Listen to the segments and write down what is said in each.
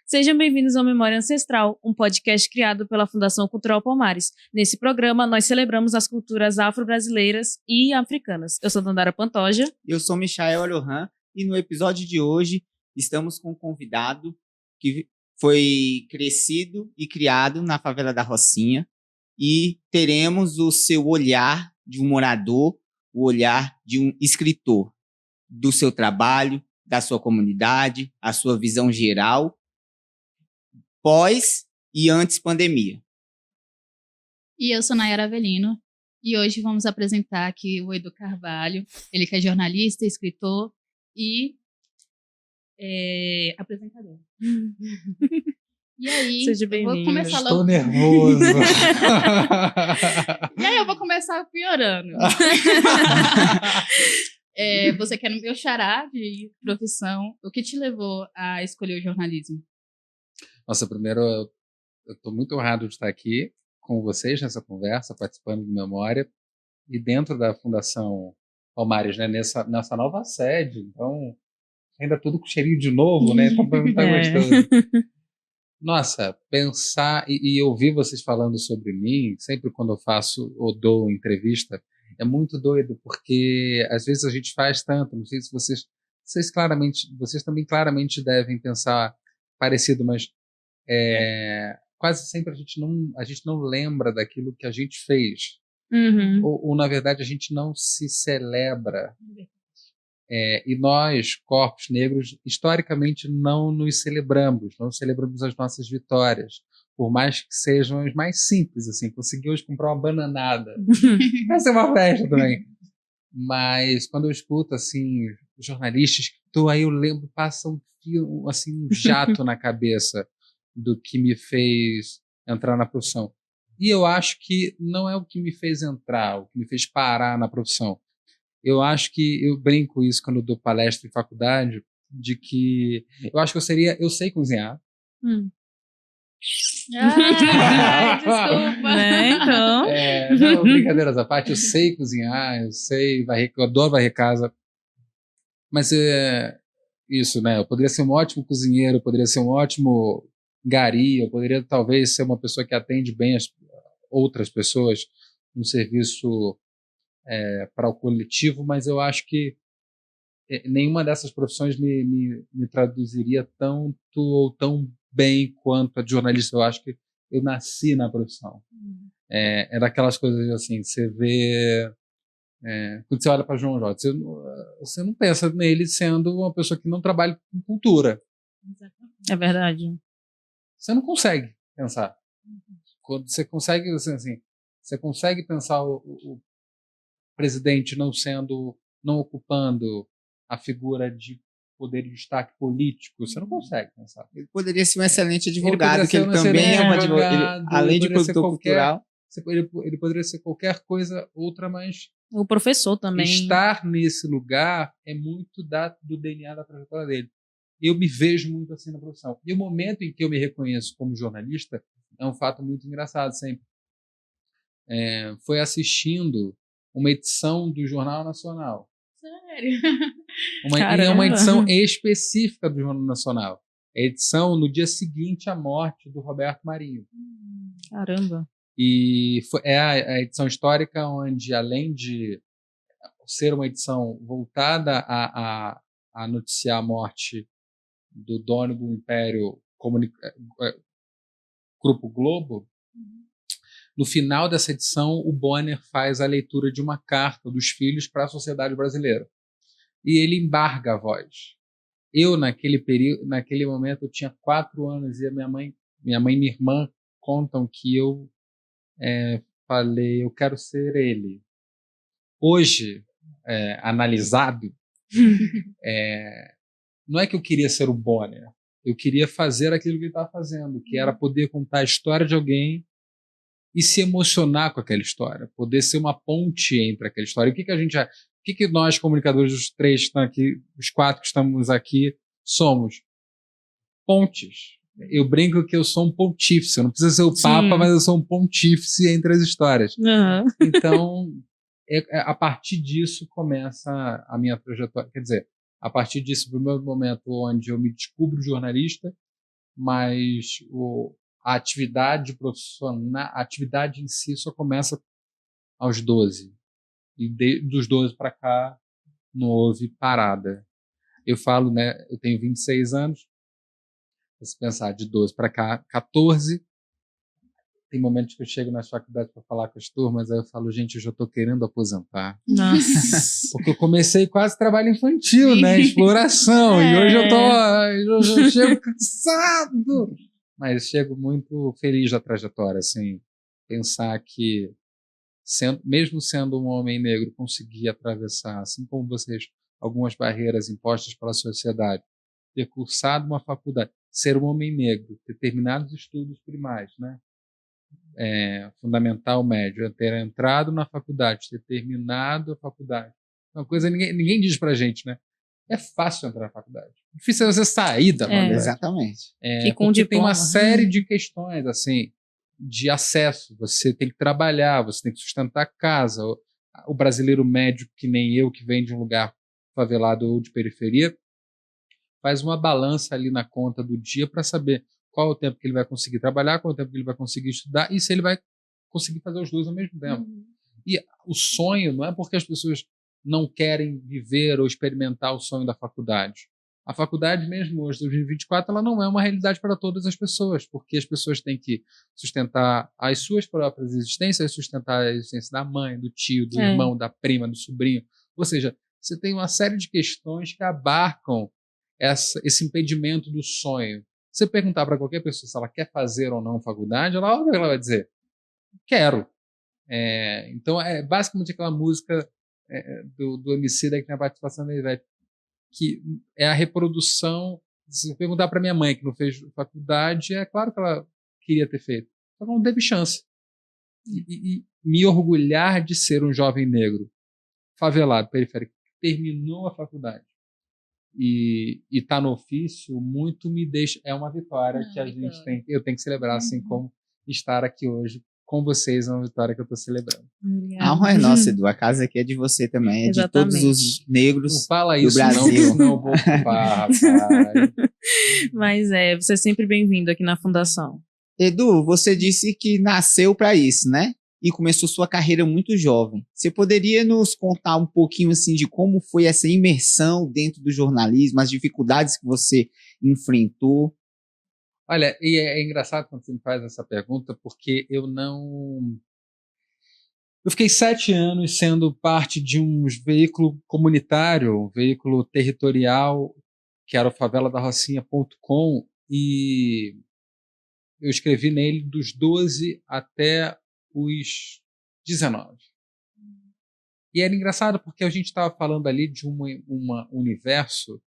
Sejam bem-vindos ao Memória Ancestral, um podcast criado pela Fundação Cultural Palmares. Nesse programa, nós celebramos as culturas afro-brasileiras e africanas. Eu sou Dandara Pantoja. Eu sou Michael Alohan e no episódio de hoje estamos com um convidado que foi crescido e criado na favela da Rocinha e teremos o seu olhar de um morador, o olhar de um escritor, do seu trabalho, da sua comunidade, a sua visão geral, pós e antes pandemia. E eu sou Nayara Avelino, e hoje vamos apresentar aqui o Edu Carvalho, ele que é jornalista, escritor e apresentador. E aí, Seja eu vou começar Estou logo... nervoso. E aí eu vou começar piorando. Você que é no meu xará de profissão, o que te levou a escolher o jornalismo? Nossa, primeiro, eu estou muito honrado de estar aqui com vocês nessa conversa, participando do Memória, e dentro da Fundação Palmares, né, nessa nova sede. Então, ainda tudo com cheirinho de novo, né? Então, tá gostoso. Nossa, pensar e ouvir vocês falando sobre mim, sempre quando eu faço ou dou entrevista, é muito doido, porque às vezes a gente faz tanto, não sei se vocês também claramente devem pensar parecido, mas quase sempre a gente não lembra daquilo que a gente fez. Uhum. Ou na verdade, a gente não se celebra. E nós, corpos negros, historicamente não nos celebramos, não celebramos as nossas vitórias, por mais que sejam as mais simples, assim, conseguir hoje comprar uma bananada, vai ser uma festa também. Mas quando eu escuto, assim, jornalistas, aí eu lembro, passa um fio, assim, um jato na cabeça do que me fez entrar na profissão. E eu acho que não é o que me fez entrar, o que me fez parar na profissão. Eu acho que eu brinco isso quando eu dou palestra em faculdade, de que eu acho que eu sei cozinhar. Ai, desculpa. Né, então. Não, brincadeiras à parte, eu sei cozinhar, eu sei varrer, eu adoro varrer casa, mas isso, né? Eu poderia ser um ótimo cozinheiro, eu poderia ser um ótimo gari, eu poderia talvez ser uma pessoa que atende bem as outras pessoas no serviço para o coletivo, mas eu acho que nenhuma dessas profissões me traduziria tanto ou tão bem quanto a de jornalista. Eu acho que eu nasci na profissão. É daquelas coisas assim, você vê... quando você olha para João Jorge, você não pensa nele sendo uma pessoa que não trabalha com cultura. É verdade. Você não consegue pensar. Quando você consegue, assim, você consegue pensar o presidente não ocupando a figura de poder de destaque político, você não consegue pensar. Ele poderia ser um excelente advogado, que ele também é um advogado, além de produtor cultural. Ele poderia ser qualquer coisa outra, mas O professor também. estar nesse lugar é muito do DNA da trajetória dele. Eu me vejo muito assim na profissão. E o momento em que eu me reconheço como jornalista é um fato muito engraçado sempre. Foi assistindo uma edição do Jornal Nacional. Sério? E é uma edição específica do Jornal Nacional. É a edição no dia seguinte à morte do Roberto Marinho. Caramba. E é a edição histórica onde, além de ser uma edição voltada a noticiar a morte do dono do Império Grupo Globo, no final dessa edição, o Bonner faz a leitura de uma carta dos filhos para a sociedade brasileira. E ele embarga a voz. Eu, naquele momento, eu tinha 4 anos e minha mãe e minha irmã contam que eu falei, eu quero ser ele. Hoje, analisado, não é que eu queria ser o Bonner, eu queria fazer aquilo que ele estava fazendo, que era poder contar a história de alguém e se emocionar com aquela história, poder ser uma ponte entre aquela história. O que nós, comunicadores, os 3 que estão aqui, os 4 que estamos aqui, somos? Pontes. Eu brinco que eu sou um pontífice, eu não preciso ser o Papa, mas eu sou um pontífice entre as histórias. Uhum. Então, a partir disso começa a minha trajetória. Quer dizer, a partir disso, do meu momento onde eu me descubro jornalista, mas a atividade profissional, a atividade em si só começa aos 12. E dos 12 para cá não houve parada. Eu falo, né, eu tenho 26 anos, se pensar de 12 para cá, 14. Tem momentos que eu chego nas faculdades para falar com as turmas, aí eu falo, gente, eu já estou querendo aposentar. Nossa. Porque eu comecei quase trabalho infantil, né? Exploração. E hoje eu chego cansado. Mas chego muito feliz da trajetória, assim. Pensar que, mesmo sendo um homem negro, consegui atravessar, assim como vocês, algumas barreiras impostas pela sociedade, ter cursado uma faculdade, ser um homem negro, ter terminado os estudos primários, né? Fundamental, médio, ter entrado na faculdade, ter terminado a faculdade. Uma coisa ninguém diz pra gente, né? É fácil entrar na faculdade. Difícil é você sair da faculdade. Exatamente. E com porque diploma. tem uma série de questões, assim, de acesso. Você tem que trabalhar, você tem que sustentar a casa. O brasileiro médio, que nem eu, que vem de um lugar favelado ou de periferia, faz uma balança ali na conta do dia para saber qual é o tempo que ele vai conseguir trabalhar, qual é o tempo que ele vai conseguir estudar e se ele vai conseguir fazer os dois ao mesmo tempo. E o sonho não é porque as pessoas não querem viver ou experimentar o sonho da faculdade. A faculdade mesmo hoje, 2024, ela não é uma realidade para todas as pessoas, porque as pessoas têm que sustentar as suas próprias existências, sustentar a existência da mãe, do tio, do irmão, da prima, do sobrinho. Ou seja, você tem uma série de questões que abarcam esse impedimento do sonho. Se você perguntar para qualquer pessoa se ela quer fazer ou não faculdade, ela vai dizer, quero. Então, basicamente aquela música do Emicida que tem a participação da Ivete, que é a reprodução. Se eu perguntar para minha mãe, que não fez faculdade, é claro que ela queria ter feito, só que não teve chance. E me orgulhar de ser um jovem negro, favelado, periférico, que terminou a faculdade e está no ofício, muito me deixa. É uma vitória que eu tenho que celebrar, assim como estar aqui hoje com vocês é uma vitória que eu estou celebrando. A honra é nossa, Edu. A casa aqui é de você também, é de todos os negros não fala do isso, Brasil. Não, eu vou ocupar, rapaz. Mas você é sempre bem-vindo aqui na Fundação. Edu, você disse que nasceu para isso, né? E começou sua carreira muito jovem. Você poderia nos contar um pouquinho assim de como foi essa imersão dentro do jornalismo, as dificuldades que você enfrentou? Olha, e é engraçado quando você me faz essa pergunta, porque eu fiquei 7 anos sendo parte de um veículo comunitário, um veículo territorial, que era o faveladarrocinha.com, e eu escrevi nele dos 12 até os 19. E era engraçado porque a gente estava falando ali de um universo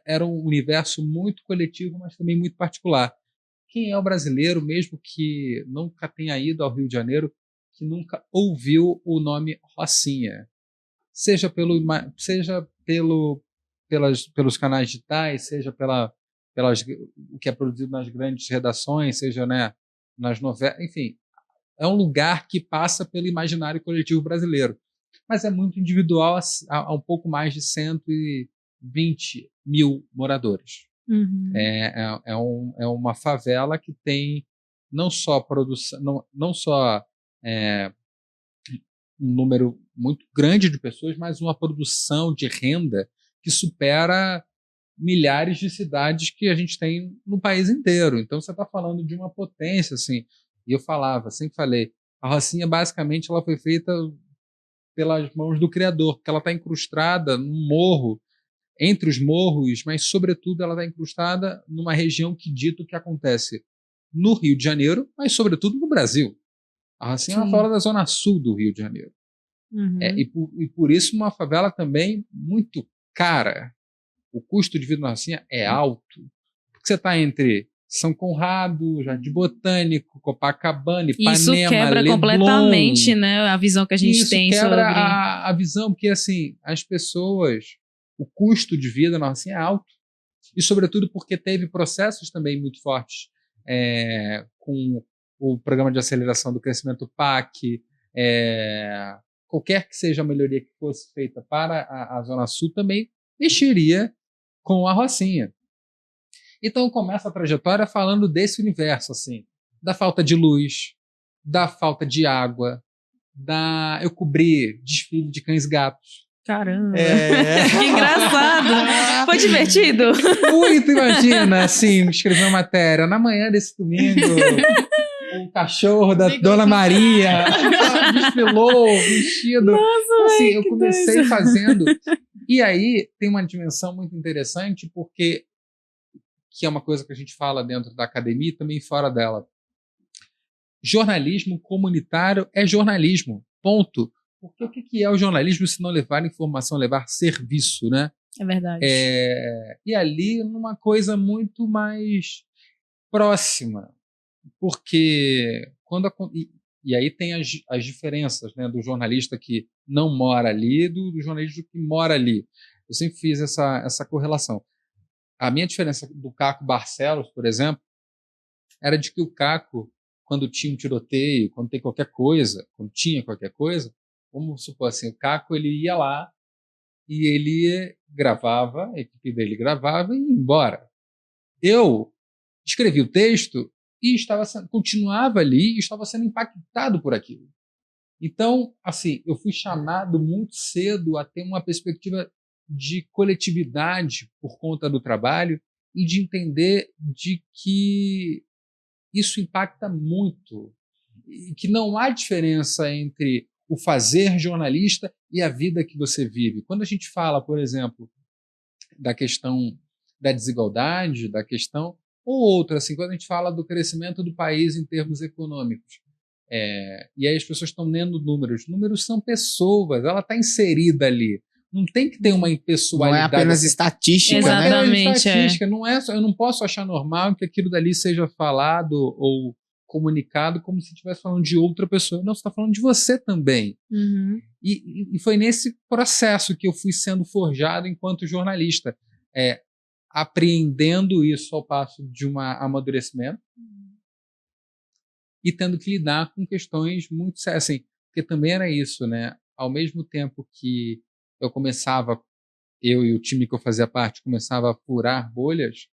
era um universo muito coletivo, mas também muito particular. Quem é o brasileiro, mesmo que nunca tenha ido ao Rio de Janeiro, que nunca ouviu o nome Rocinha? Seja pelos canais digitais, seja o que é produzido nas grandes redações, seja, né, nas novelas, enfim, é um lugar que passa pelo imaginário coletivo brasileiro. Mas é muito individual, há um pouco mais de 120 mil moradores. É uma favela que tem não só produção, não só um número muito grande de pessoas, mas uma produção de renda que supera milhares de cidades que a gente tem no país inteiro. Então você está falando de uma potência, assim. E eu sempre falei, a Rocinha basicamente ela foi feita pelas mãos do Criador, porque ela está incrustada num morro, entre os morros, mas sobretudo ela está incrustada numa região que dita o que acontece no Rio de Janeiro, mas sobretudo no Brasil. A Rocinha é uma favela da zona sul do Rio de Janeiro. E por isso uma favela também muito cara. O custo de vida na Rocinha é alto. Porque você está entre São Conrado, Jardim Botânico, Copacabana, Ipanema, isso quebra Leblon. Completamente, né, a visão que a gente tem Isso quebra sobre... a visão, porque assim, as pessoas, o custo de vida na Rocinha é alto. E sobretudo porque teve processos também muito fortes com o programa de aceleração do crescimento PAC, qualquer que seja a melhoria que fosse feita para a Zona Sul também mexeria com a Rocinha. Então começa a trajetória falando desse universo, assim, da falta de luz, da falta de água, eu cobri desfile de cães e gatos. Caramba. Que engraçado. Foi divertido? Muito, imagina, assim, escrever uma matéria na manhã desse domingo. O cachorro da Dona Maria desfilou vestido. Nossa, assim, véio, eu comecei doido. fazendo. E aí tem uma dimensão muito interessante, porque que é uma coisa que a gente fala dentro da academia e também fora dela. Jornalismo comunitário é jornalismo, ponto. Porque o que é o jornalismo se não levar informação, levar serviço, né? É verdade. E ali numa coisa muito mais próxima, porque e aí tem as diferenças, né, do jornalista que não mora ali do jornalista que mora ali. Eu sempre fiz essa correlação. A minha diferença do Caco Barcelos, por exemplo, era de que o Caco, quando tinha um tiroteio, quando tinha qualquer coisa, vamos supor assim, o Caco ele ia lá e ele gravava, a equipe dele gravava e ia embora. Eu escrevi o texto e continuava ali e estava sendo impactado por aquilo. Então, assim, eu fui chamado muito cedo a ter uma perspectiva de coletividade por conta do trabalho e de entender de que isso impacta muito e que não há diferença entre o fazer jornalista e a vida que você vive. Quando a gente fala, por exemplo, da questão da desigualdade, da questão ou outra, assim, quando a gente fala do crescimento do país em termos econômicos, e aí as pessoas estão lendo números são pessoas, ela está inserida ali. Não tem que ter uma impessoalidade. Não é apenas estatística, Exatamente, né? Não é apenas estatística. Eu não posso achar normal que aquilo dali seja falado ou comunicado como se estivesse falando de outra pessoa. Não, você está falando de você também. Uhum. E foi nesse processo que eu fui sendo forjado enquanto jornalista, apreendendo isso ao passo de um amadurecimento e tendo que lidar com questões muito sérias, assim, porque também era isso, né? Ao mesmo tempo que eu e o time que eu fazia parte começava a furar bolhas,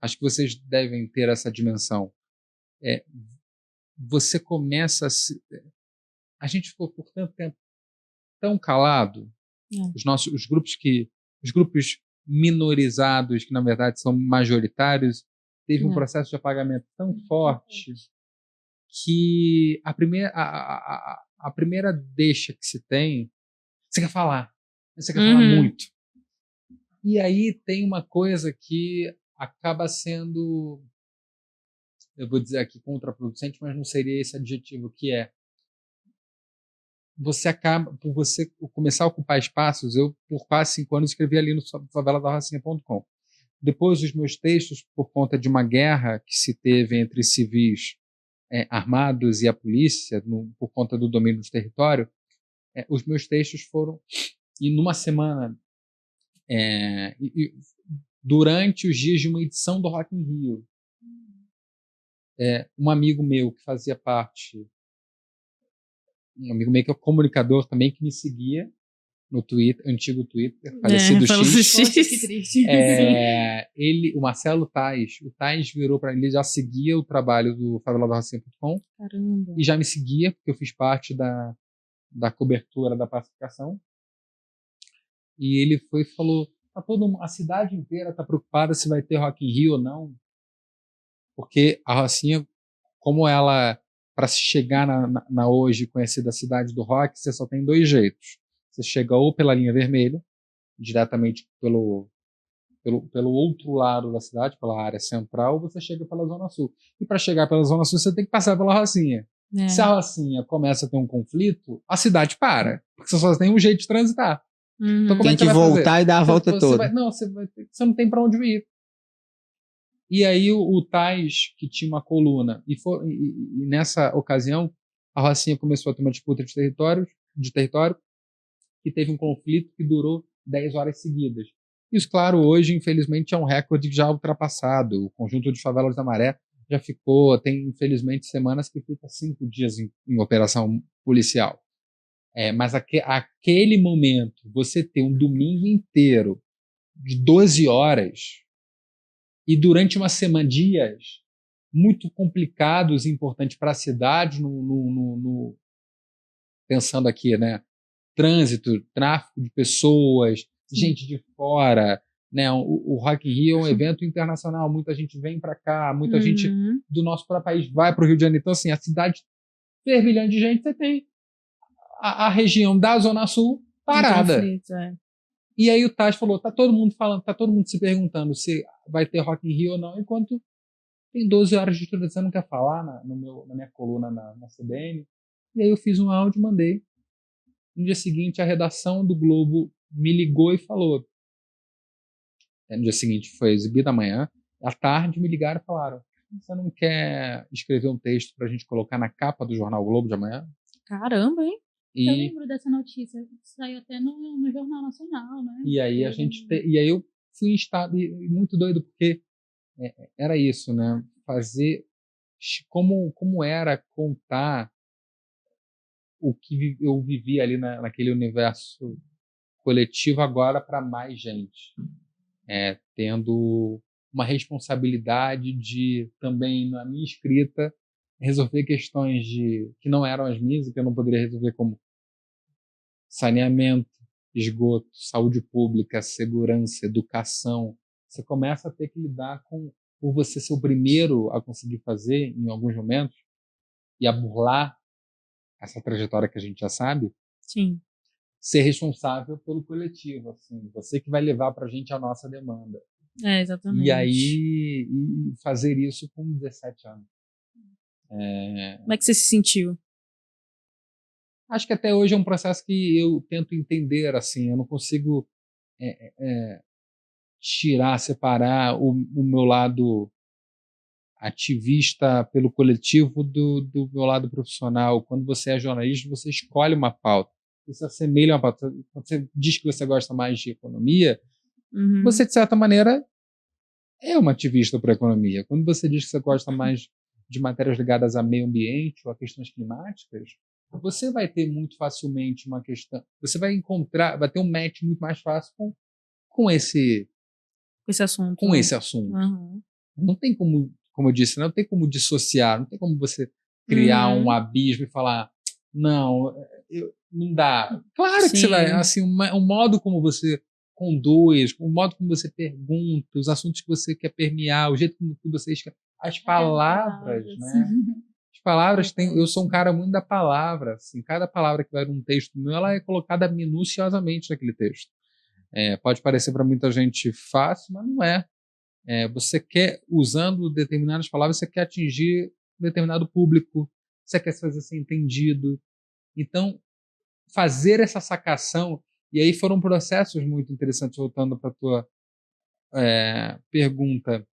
acho que vocês devem ter essa dimensão. Você começa a gente ficou por tanto tempo tão calado, os grupos minorizados, que na verdade são majoritários, teve um processo de apagamento tão forte que a primeira deixa que se tem, você quer falar muito. E aí tem uma coisa que acaba sendo, eu vou dizer aqui contraproducente, mas não seria esse adjetivo, que é você acaba, por você começar a ocupar espaços. Eu, por quase 5 anos, escrevi ali no faveladarrocinha.com. Depois, os meus textos, por conta de uma guerra que se teve entre civis armados e a polícia, por conta do domínio do território, os meus textos foram, e numa semana, durante os dias de uma edição do Rock in Rio, um amigo meu que fazia parte, um amigo meu que é comunicador também, que me seguia no Twitter, antigo Twitter, falecido X. Poxa, que triste. O Marcelo Tais, o Tais virou para ele, já seguia o trabalho do faveladarrocinha.com e já me seguia, porque eu fiz parte da cobertura da pacificação. E ele foi e falou: a cidade inteira está preocupada se vai ter Rock in Rio ou não, porque a Rocinha, como ela, para se chegar na hoje conhecida cidade do rock, você só tem 2 jeitos. Você chega ou pela linha vermelha, diretamente pelo outro lado da cidade, pela área central, ou você chega pela Zona Sul. E para chegar pela Zona Sul, você tem que passar pela Rocinha. Se a Rocinha começa a ter um conflito, a cidade para, porque você só tem um jeito de transitar. Então, como tem que voltar e dar a volta toda. Você não tem para onde ir. E aí o Tais, que tinha uma coluna, e nessa ocasião a Rocinha começou a ter uma disputa de território, que teve um conflito que durou 10 horas seguidas. Isso, claro, hoje, infelizmente, é um recorde já ultrapassado. O conjunto de favelas da Maré já tem, infelizmente, semanas que fica 5 dias em operação policial. Mas aquele momento, você ter um domingo inteiro de 12 horas, E durante uma semana, dias muito complicados e importantes para a cidade, pensando aqui, né? Trânsito, tráfico de pessoas, gente de fora, né? O Rock in Rio é um evento internacional, muita gente vem para cá, muita gente do nosso próprio país vai para o Rio de Janeiro. Então, assim, a cidade fervilhando de gente, você tem a região da Zona Sul parada. Conflito, E aí o Tati falou, tá todo mundo se perguntando se vai ter Rock in Rio ou não, enquanto tem 12 horas de estudo, você não quer falar na minha coluna na CBN. E aí eu fiz um áudio e mandei. No dia seguinte, a redação do Globo me ligou e falou. No dia seguinte foi exibida amanhã. À tarde me ligaram e falaram: você não quer escrever um texto para a gente colocar na capa do jornal Globo de amanhã? Caramba, hein? Eu lembro dessa notícia, saiu até no Jornal Nacional, né? E aí e aí eu fui em estado muito doido, porque era isso, né? Fazer como era contar o que eu vivi ali naquele universo coletivo agora para mais gente, tendo uma responsabilidade de também na minha escrita resolver questões que não eram as minhas e que eu não poderia resolver, como saneamento, esgoto, saúde pública, segurança, educação. Você começa a ter que lidar por você ser o primeiro a conseguir fazer em alguns momentos e a burlar essa trajetória que a gente já sabe. Sim. Ser responsável pelo coletivo, assim, você que vai levar para a gente a nossa demanda. Exatamente. E aí fazer isso com 17 anos. Como é que você se sentiu? Acho que até hoje é um processo que eu tento entender, assim, eu não consigo separar o meu lado ativista pelo coletivo do meu lado profissional. Quando você é jornalista, você escolhe uma pauta. Você assemelha uma pauta. Quando você diz que você gosta mais de economia, você, de certa maneira, é uma ativista para a economia. Quando você diz que você gosta mais de matérias ligadas a meio ambiente ou a questões climáticas, você vai ter muito facilmente uma questão. Você vai ter um match muito mais fácil com esse assunto. Com esse assunto. Não tem como eu disse, não tem como dissociar, não tem como você criar um abismo e falar, não, não dá. Claro que você vai, assim, o modo como você conduz, o modo como você pergunta, os assuntos que você quer permear, o jeito como que você escreve, as palavras, né? As palavras eu sou um cara muito da palavra, assim, cada palavra que vai num texto meu, ela é colocada minuciosamente naquele texto. Pode parecer para muita gente fácil, mas não é. Você quer, usando determinadas palavras, você quer atingir um determinado público, você quer se fazer ser entendido. Então, fazer essa sacação, e aí foram processos muito interessantes, voltando para a tua pergunta.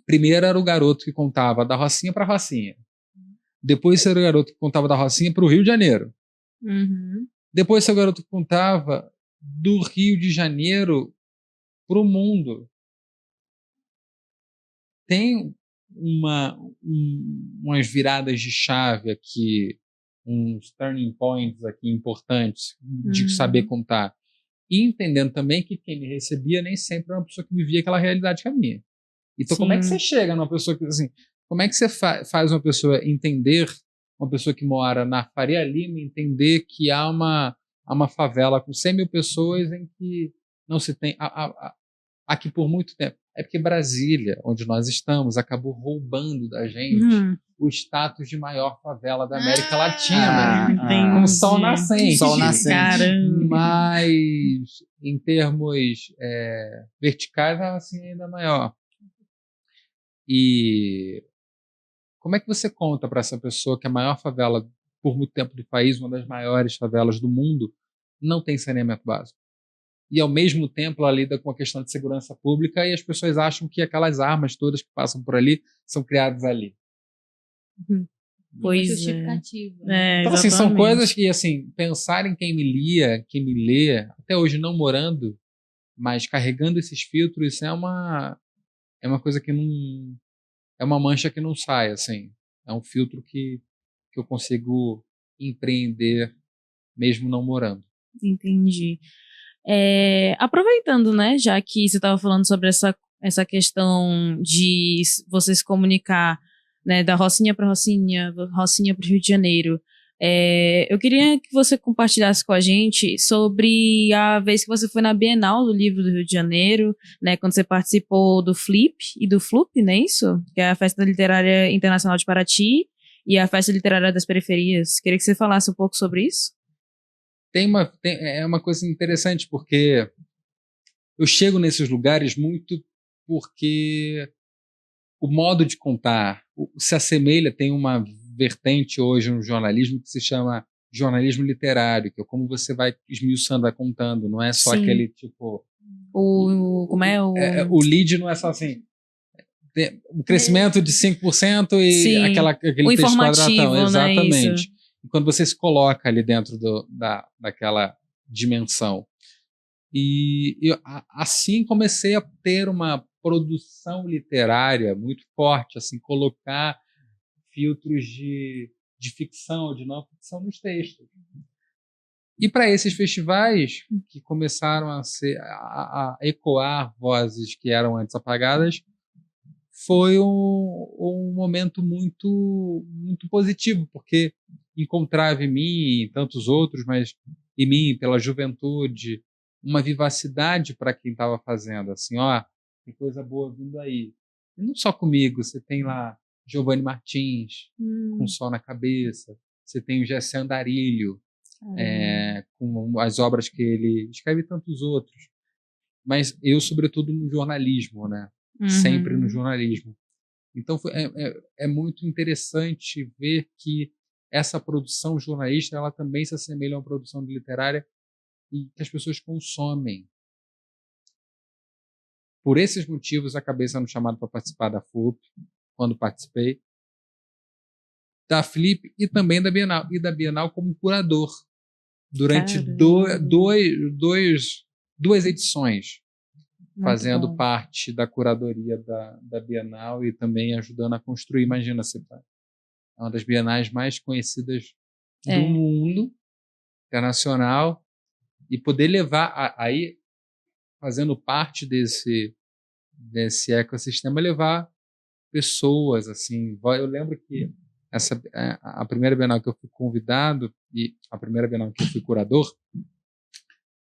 Primeiro era o garoto que contava da Rocinha para a Rocinha. Depois era o garoto que contava da Rocinha para o Rio de Janeiro. Depois era o garoto que contava do Rio de Janeiro para o mundo. Tem umas viradas de chave aqui, uns turning points aqui importantes de saber contar. E entendendo também que quem me recebia nem sempre era uma pessoa que vivia aquela realidade que a minha. Então, como é que você chega numa pessoa que, assim, como é que você faz uma pessoa entender, uma pessoa que mora na Faria Lima, entender que há uma favela com 100 mil pessoas em que não se tem... Aqui por muito tempo. É porque Brasília, onde nós estamos, acabou roubando da gente o status de maior favela da América Latina. Com sol nascente. Sol nascente. Caramba. Mas, em termos verticais, ela assim ainda maior. E como é que você conta para essa pessoa que a maior favela, por muito tempo do país, uma das maiores favelas do mundo, não tem saneamento básico? E, ao mesmo tempo, ela lida com a questão de segurança pública e as pessoas acham que aquelas armas todas que passam por ali são criadas ali. Pois justificativa. Então, assim, são coisas que, assim, pensar em quem me lê, até hoje não morando, mas carregando esses filtros, isso é uma coisa que não... É uma mancha que não sai, assim. É um filtro que eu consigo empreender mesmo não morando. Entendi. Aproveitando, né, já que você estava falando sobre essa essa questão de você se comunicar, né, da Rocinha para Rocinha para o Rio de Janeiro. Eu queria que você compartilhasse com a gente sobre a vez que você foi na Bienal do Livro do Rio de Janeiro, né, quando você participou do Flip e do Flup, não é isso? Que é a Festa Literária Internacional de Paraty e a Festa Literária das Periferias. Queria que você falasse um pouco sobre isso. É uma coisa interessante, porque eu chego nesses lugares muito porque o modo de contar se assemelha, tem uma vertente hoje no jornalismo que se chama jornalismo literário, que é como você vai esmiuçando, vai contando, não é só Sim. aquele tipo... Como é o... O lead não é só assim, o crescimento de 5% e Sim, aquele o texto informativo, quadratão, né, exatamente. isso. E quando você se coloca ali dentro daquela dimensão. E eu, assim, comecei a ter uma produção literária muito forte, assim, colocar filtros de ficção, de não ficção nos textos. E para esses festivais que começaram a ecoar vozes que eram antes apagadas, foi um momento muito, muito positivo, porque encontrava em mim e em tantos outros, mas em mim, pela juventude, uma vivacidade para quem estava fazendo, assim, ó, tem coisa boa vindo aí. E não só comigo, você tem lá Giovanni Martins, com Sol na Cabeça, você tem o Jessé Andarilho, com as obras que ele escreve, e tantos outros. Mas eu, sobretudo, no jornalismo, né? Sempre no jornalismo. Então é muito interessante ver que essa produção jornalística ela também se assemelha a uma produção literária e que as pessoas consomem. Por esses motivos, acabei sendo chamado para participar da FUP, quando participei, da Flip e também da Bienal. E da Bienal como curador, durante duas edições, Muito fazendo bom. parte da curadoria da Bienal e também ajudando a construir. Imagina, você é uma das bienais mais conhecidas do mundo, internacional, e poder levar aí, fazendo parte desse ecossistema, levar pessoas, assim. Eu lembro que a primeira Bienal que eu fui convidado e a primeira Bienal que eu fui curador,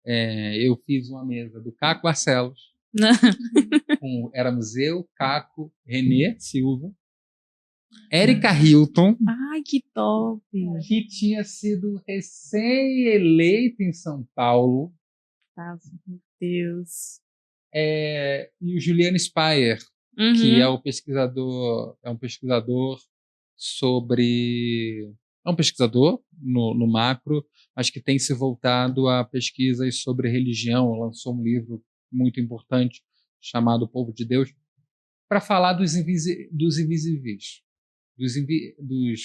eu fiz uma mesa do Caco Barcelos, éramos eu, Caco, Renê Silva, Érica Hilton. Ai, que top! Que tinha sido recém-eleito em São Paulo. Meu Deus. E o Juliano Speyer, que é um pesquisador sobre... É um pesquisador no macro, mas que tem se voltado a pesquisas sobre religião. Lançou um livro muito importante chamado O Povo de Deus, para falar dos invisíveis.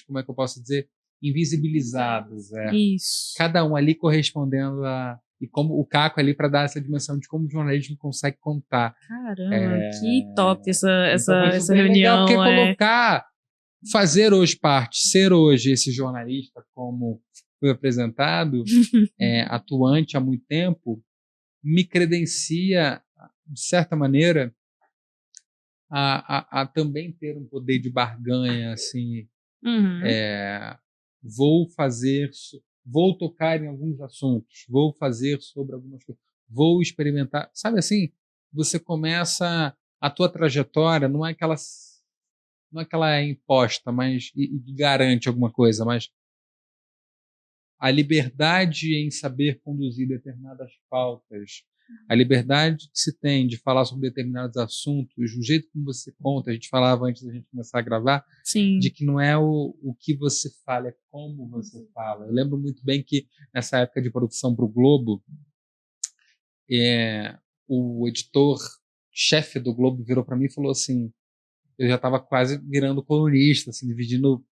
Como é que eu posso dizer? Invisibilizados. Isso. Cada um ali correspondendo e como o Caco ali para dar essa dimensão de como o jornalismo consegue contar. Caramba, que top essa Então, reunião. Legal, porque fazer hoje parte, ser hoje esse jornalista como foi apresentado, atuante há muito tempo, me credencia, de certa maneira, a também ter um poder de barganha, assim. Vou tocar em alguns assuntos, vou fazer sobre algumas coisas, vou experimentar, sabe assim, você começa a tua trajetória, não é que ela é imposta, mas e garante alguma coisa, mas a liberdade em saber conduzir determinadas pautas, a liberdade que se tem de falar sobre determinados assuntos, o jeito como você conta, a gente falava antes da gente começar a gravar, Sim. de que não é o que você fala, é como você fala. Eu lembro muito bem que nessa época de produção para o Globo, o editor-chefe do Globo virou para mim e falou assim, eu já estava quase virando colunista, assim, dividindo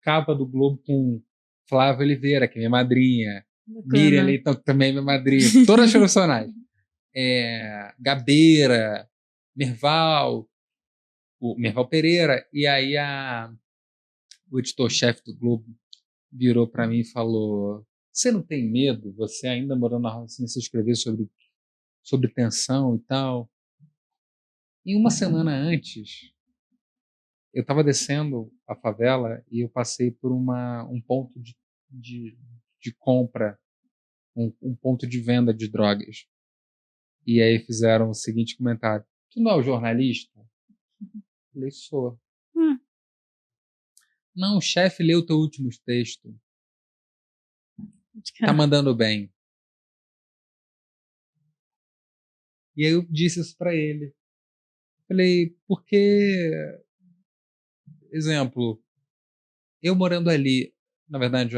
capa do Globo com Flávia Oliveira, que é minha madrinha, Miriam Leitão, que também é minha madrinha, todas as profissionais. Gabeira, Merval Pereira, e aí o editor-chefe do Globo virou para mim e falou: você não tem medo, você ainda morando na Rocinha, se escrever sobre sobre tensão e tal. E uma semana antes, eu estava descendo a favela e eu passei por um ponto de compra, um ponto de venda de drogas. E aí fizeram o seguinte comentário: tu não é o jornalista? Eu falei, sou. Não, o chefe leu o teu último texto. Tá mandando bem. E aí eu disse isso para ele. Falei, porque, exemplo, eu morando ali, na verdade,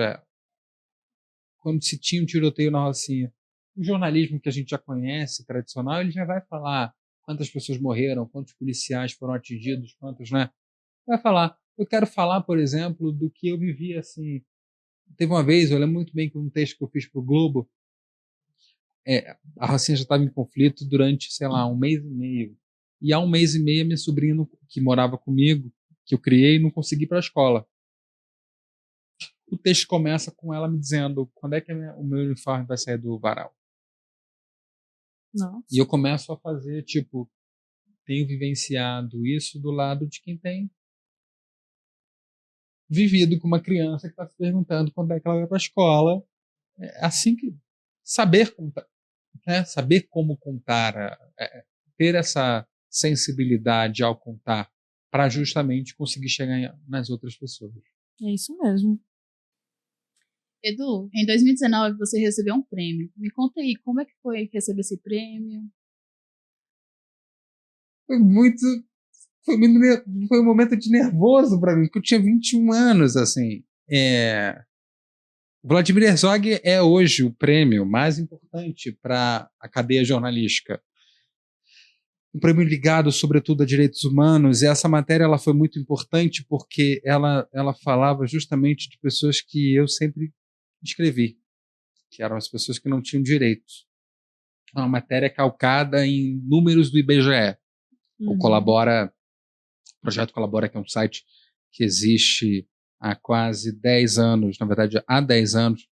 quando se tinha um tiroteio na Rocinha, o jornalismo que a gente já conhece, tradicional, ele já vai falar quantas pessoas morreram, quantos policiais foram atingidos, quantos, né? Vai falar. Eu quero falar, por exemplo, do que eu vivi, assim. Teve uma vez, eu lembro muito bem que um texto que eu fiz para o Globo, a Rocinha já estava em conflito durante, sei lá, um mês e meio. E há um mês e meio, minha sobrinha, que morava comigo, que eu criei, não conseguia ir para a escola. O texto começa com ela me dizendo quando é que o meu uniforme vai sair do varal. Nossa. E eu começo a fazer, tipo, tenho vivenciado isso do lado de quem tem vivido com uma criança que está se perguntando quando é que ela vai para a escola. É assim que saber contar, né? Saber como contar, ter essa sensibilidade ao contar para justamente conseguir chegar nas outras pessoas. É isso mesmo. Edu, em 2019 você recebeu um prêmio. Me conta aí, como é que foi receber esse prêmio? Foi um momento de nervoso para mim, porque eu tinha 21 anos, assim. O Vladimir Herzog é hoje o prêmio mais importante para a cadeia jornalística. Um prêmio ligado, sobretudo, a direitos humanos. E essa matéria ela foi muito importante porque ela falava justamente de pessoas que eu sempre escrevi, que eram as pessoas que não tinham direitos. Uma matéria calcada em números do IBGE. O Projeto Colabora, que é um site que existe há quase 10 anos, na verdade há 10 anos,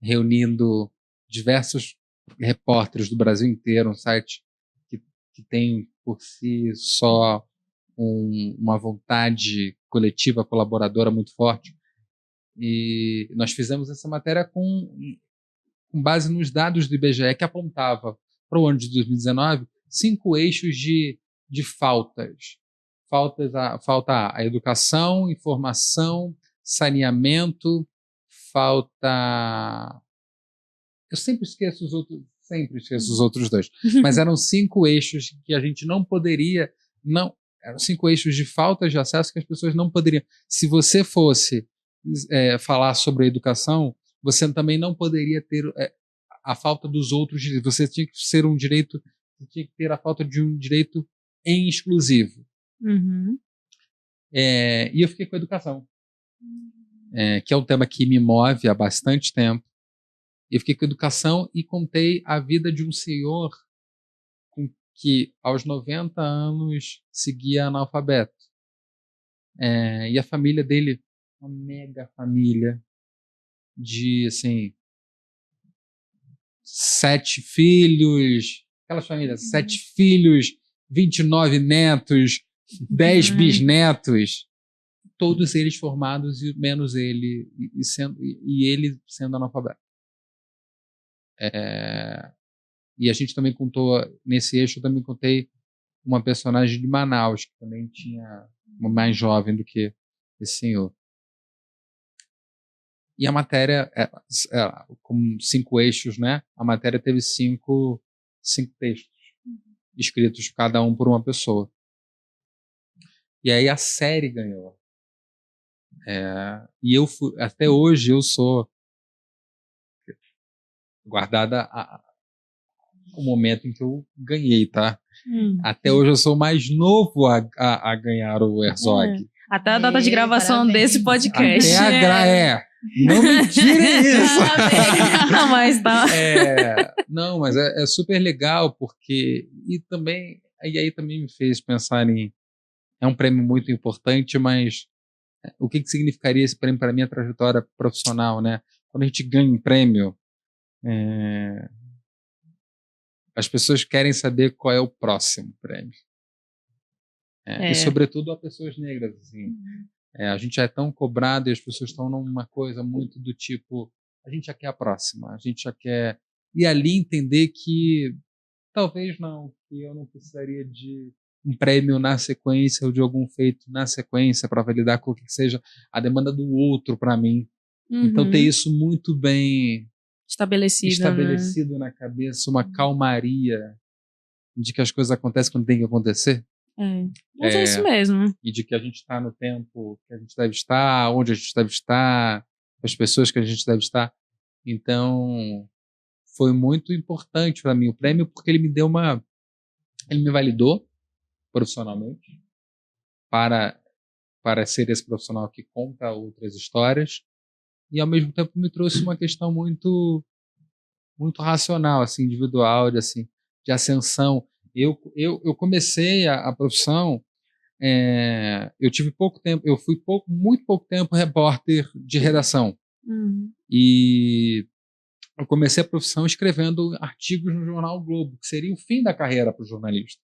reunindo diversos repórteres do Brasil inteiro, um site que tem por si só uma vontade coletiva, colaboradora muito forte. E nós fizemos essa matéria com base nos dados do IBGE, que apontava para o ano de 2019 5 eixos de faltas. Falta a educação, informação, saneamento, falta... Eu sempre esqueço os outros dois. Mas eram 5 eixos que a gente não poderia... Eram 5 eixos de falta de acesso que as pessoas não poderiam... Se você fosse falar sobre a educação, você também não poderia ter a falta dos outros direitos. Você tinha que ser um direito... Tinha que ter a falta de um direito em exclusivo. Uhum. E eu fiquei com a educação, que é um tema que me move há bastante tempo. Eu fiquei com a educação e contei a vida de um senhor que aos 90 anos seguia analfabeto. E a família dele, uma mega família de, assim, 7 filhos, aquelas famílias, 7 filhos, 29 netos, 10 bisnetos, todos eles formados, menos ele, e ele sendo analfabeto. E a gente também contou, nesse eixo, eu também contei uma personagem de Manaus, que também tinha uma mais jovem do que esse senhor. E a matéria, com 5 eixos, né? A matéria teve 5 textos, escritos cada um por uma pessoa. E aí a série ganhou. E até hoje eu sou guardada o momento em que eu ganhei, tá? Até hoje eu sou o mais novo a ganhar o Herzog. Até a data de gravação parabéns. Desse podcast. Não me tirem isso! Não, mas tá. Não, mas é super legal, porque... E aí também me fez pensar em... É um prêmio muito importante, mas o que significaria esse prêmio para a minha trajetória profissional, né? Quando a gente ganha um prêmio, As pessoas querem saber qual é o próximo prêmio. E sobretudo a pessoas negras, assim. A gente é tão cobrado e as pessoas estão numa coisa muito do tipo, a gente já quer a próxima, a gente já quer... E ali entender que talvez não, que eu não precisaria de um prêmio na sequência ou de algum feito na sequência para validar com o que seja a demanda do outro para mim. Então ter isso muito bem estabelecido, né? Na cabeça, uma calmaria de que as coisas acontecem quando tem que acontecer. Mas é isso mesmo. E de que a gente está no tempo que a gente deve estar, onde a gente deve estar, as pessoas que a gente deve estar. Então, foi muito importante para mim o prêmio, porque ele me validou profissionalmente para ser esse profissional que conta outras histórias e, ao mesmo tempo, me trouxe uma questão muito, muito racional, assim, individual, de ascensão. Eu comecei a profissão, eu tive pouco tempo, eu fui muito pouco tempo repórter de redação. E eu comecei a profissão escrevendo artigos no jornal o Globo, que seria o fim da carreira para o jornalista.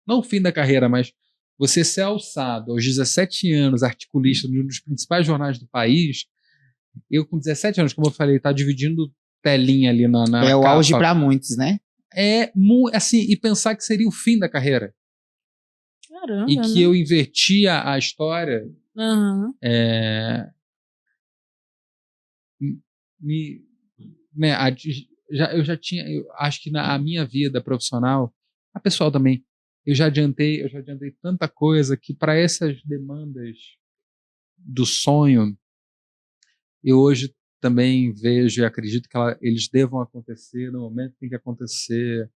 Não o fim da carreira, mas você ser alçado aos 17 anos, articulista de um dos principais jornais do país. Eu, com 17 anos, como eu falei, tá dividindo telinha ali na É o capa. auge para muitos, né? Assim, e pensar que seria o fim da carreira. Caramba, e que eu invertia a história. Eu já tinha, eu acho que na minha vida profissional, a pessoal também, eu já adiantei tanta coisa que para essas demandas do sonho, eu hoje também vejo e acredito que eles devam acontecer no momento que tem que acontecer,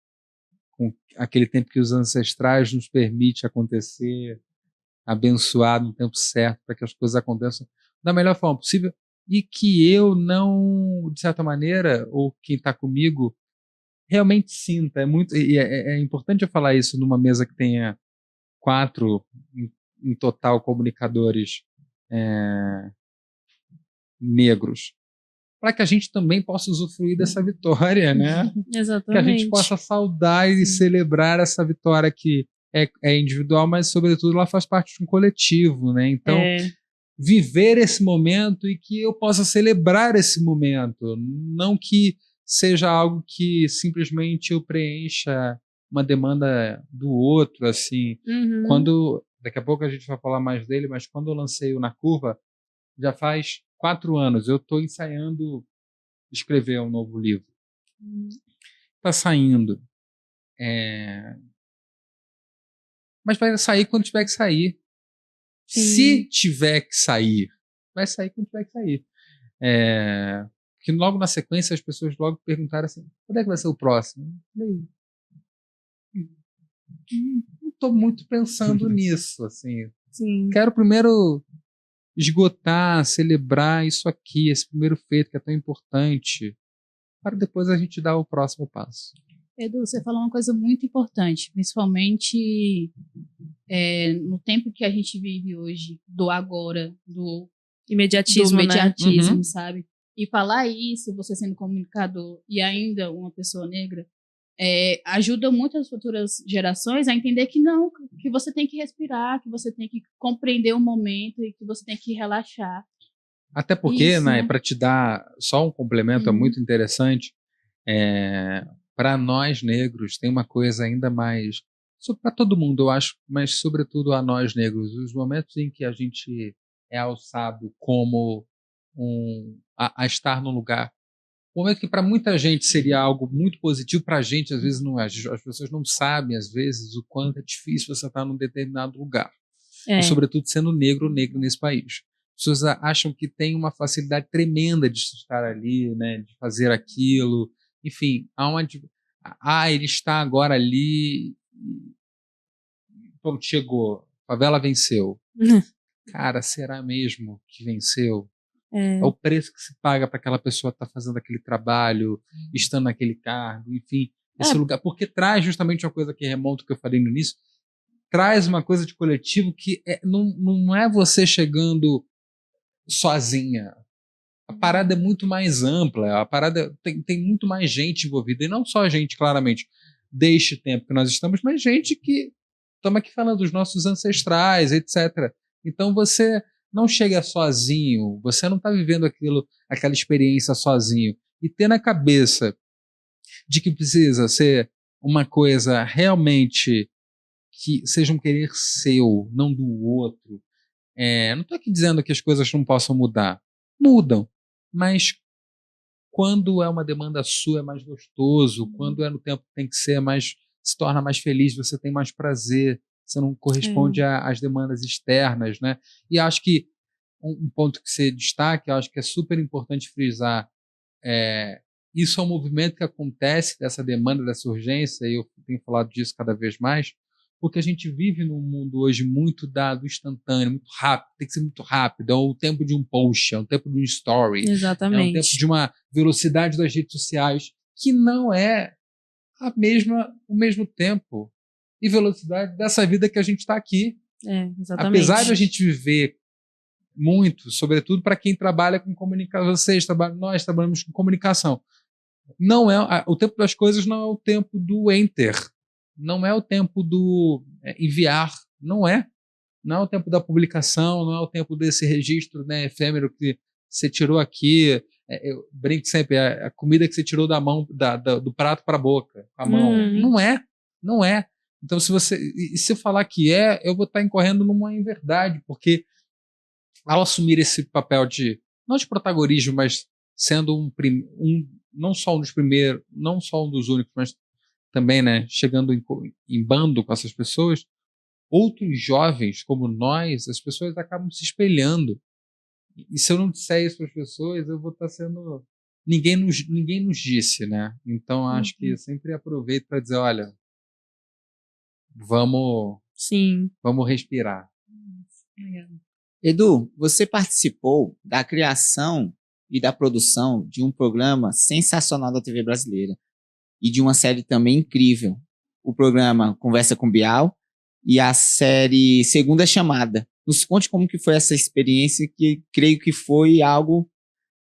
com aquele tempo que os ancestrais nos permite acontecer, abençoado no tempo certo, para que as coisas aconteçam da melhor forma possível e que eu não, de certa maneira, ou quem está comigo, realmente sinta. É importante eu falar isso numa mesa que tenha 4 em total comunicadores negros, para que a gente também possa usufruir dessa vitória, né? Exatamente. Que a gente possa saudar e celebrar essa vitória que é individual, mas sobretudo ela faz parte de um coletivo, né? Então, viver esse momento e que eu possa celebrar esse momento, não que seja algo que simplesmente eu preencha uma demanda do outro, assim. Quando, daqui a pouco a gente vai falar mais dele, mas quando eu lancei o Na Curva, já faz 4 anos, eu estou ensaiando escrever um novo livro. Está saindo. Mas vai sair quando tiver que sair. Se tiver que sair, vai sair quando tiver que sair. Porque logo na sequência as pessoas logo perguntaram assim, quando é que vai ser o próximo? Eu falei, não estou muito pensando nisso. Assim. Quero primeiro esgotar, celebrar isso aqui, esse primeiro feito que é tão importante, para depois a gente dar o próximo passo. Edu, você falou uma coisa muito importante, principalmente no tempo que a gente vive hoje, do agora, do imediatismo, né? Sabe? E falar isso, você sendo comunicador e ainda uma pessoa negra, ajuda muito as futuras gerações a entender que não, que você tem que respirar, que você tem que compreender o momento e que você tem que relaxar. Até porque, né, para te dar só um complemento, é muito interessante, para nós negros tem uma coisa ainda mais, para todo mundo eu acho, mas sobretudo a nós negros, os momentos em que a gente é alçado como a estar num lugar, um momento que para muita gente seria algo muito positivo, para a gente às vezes não é. As pessoas não sabem às vezes o quanto é difícil você estar num determinado lugar, e sobretudo sendo negro nesse país. As pessoas acham que tem uma facilidade tremenda de estar ali, né, de fazer aquilo, enfim, ele está agora ali, pronto, chegou, a favela venceu. Cara, será mesmo que venceu? É o preço que se paga para aquela pessoa estar fazendo aquele trabalho, estando naquele cargo, enfim, esse lugar, porque traz justamente uma coisa que remonta ao que eu falei no início, traz uma coisa de coletivo que não é você chegando sozinha. A parada é muito mais ampla, a parada tem muito mais gente envolvida, e não só a gente, claramente, deste tempo que nós estamos, mas gente que estamos aqui falando dos nossos ancestrais, etc. Então você não chega sozinho, você não está vivendo aquela experiência sozinho. E ter na cabeça de que precisa ser uma coisa realmente que seja um querer seu, não do outro. Não estou aqui dizendo que as coisas não possam mudar. Mudam, mas quando é uma demanda sua é mais gostoso, quando é no tempo que tem que ser, se torna mais feliz, você tem mais prazer, você não corresponde às demandas externas, né? E acho que um ponto que você destaca, eu acho que é super importante frisar, isso é um movimento que acontece dessa demanda, dessa urgência, e eu tenho falado disso cada vez mais, porque a gente vive num mundo hoje muito do instantâneo, muito rápido, tem que ser muito rápido, é o tempo de um post, é o tempo de um story, Exatamente. é o tempo de uma velocidade das redes sociais, que não é o mesmo tempo e velocidade dessa vida que a gente está aqui. Exatamente. Apesar de a gente viver muito, sobretudo para quem trabalha com comunicação, nós trabalhamos com comunicação. Não é o tempo das coisas, não é o tempo do enter, não é o tempo do enviar, não é o tempo da publicação, não é o tempo desse registro, né, efêmero que você tirou aqui. Eu brinco sempre, a comida que você tirou da mão, do prato para a boca, com a mão. Não é. Então, se eu falar que eu vou estar incorrendo numa inverdade, porque ao assumir esse papel não de protagonismo, mas sendo não só um dos primeiros, não só um dos únicos, mas também, né, chegando em bando com essas pessoas, outros jovens como nós, as pessoas acabam se espelhando. E se eu não disser isso para as pessoas, eu vou estar sendo... Ninguém nos disse, né? Então, acho que eu sempre aproveito para dizer, olha, vamos respirar. Edu, você participou da criação e da produção de um programa sensacional da TV brasileira e de uma série também incrível. O programa Conversa com Bial e a série Segunda Chamada. Nos conte como que foi essa experiência, que creio que foi algo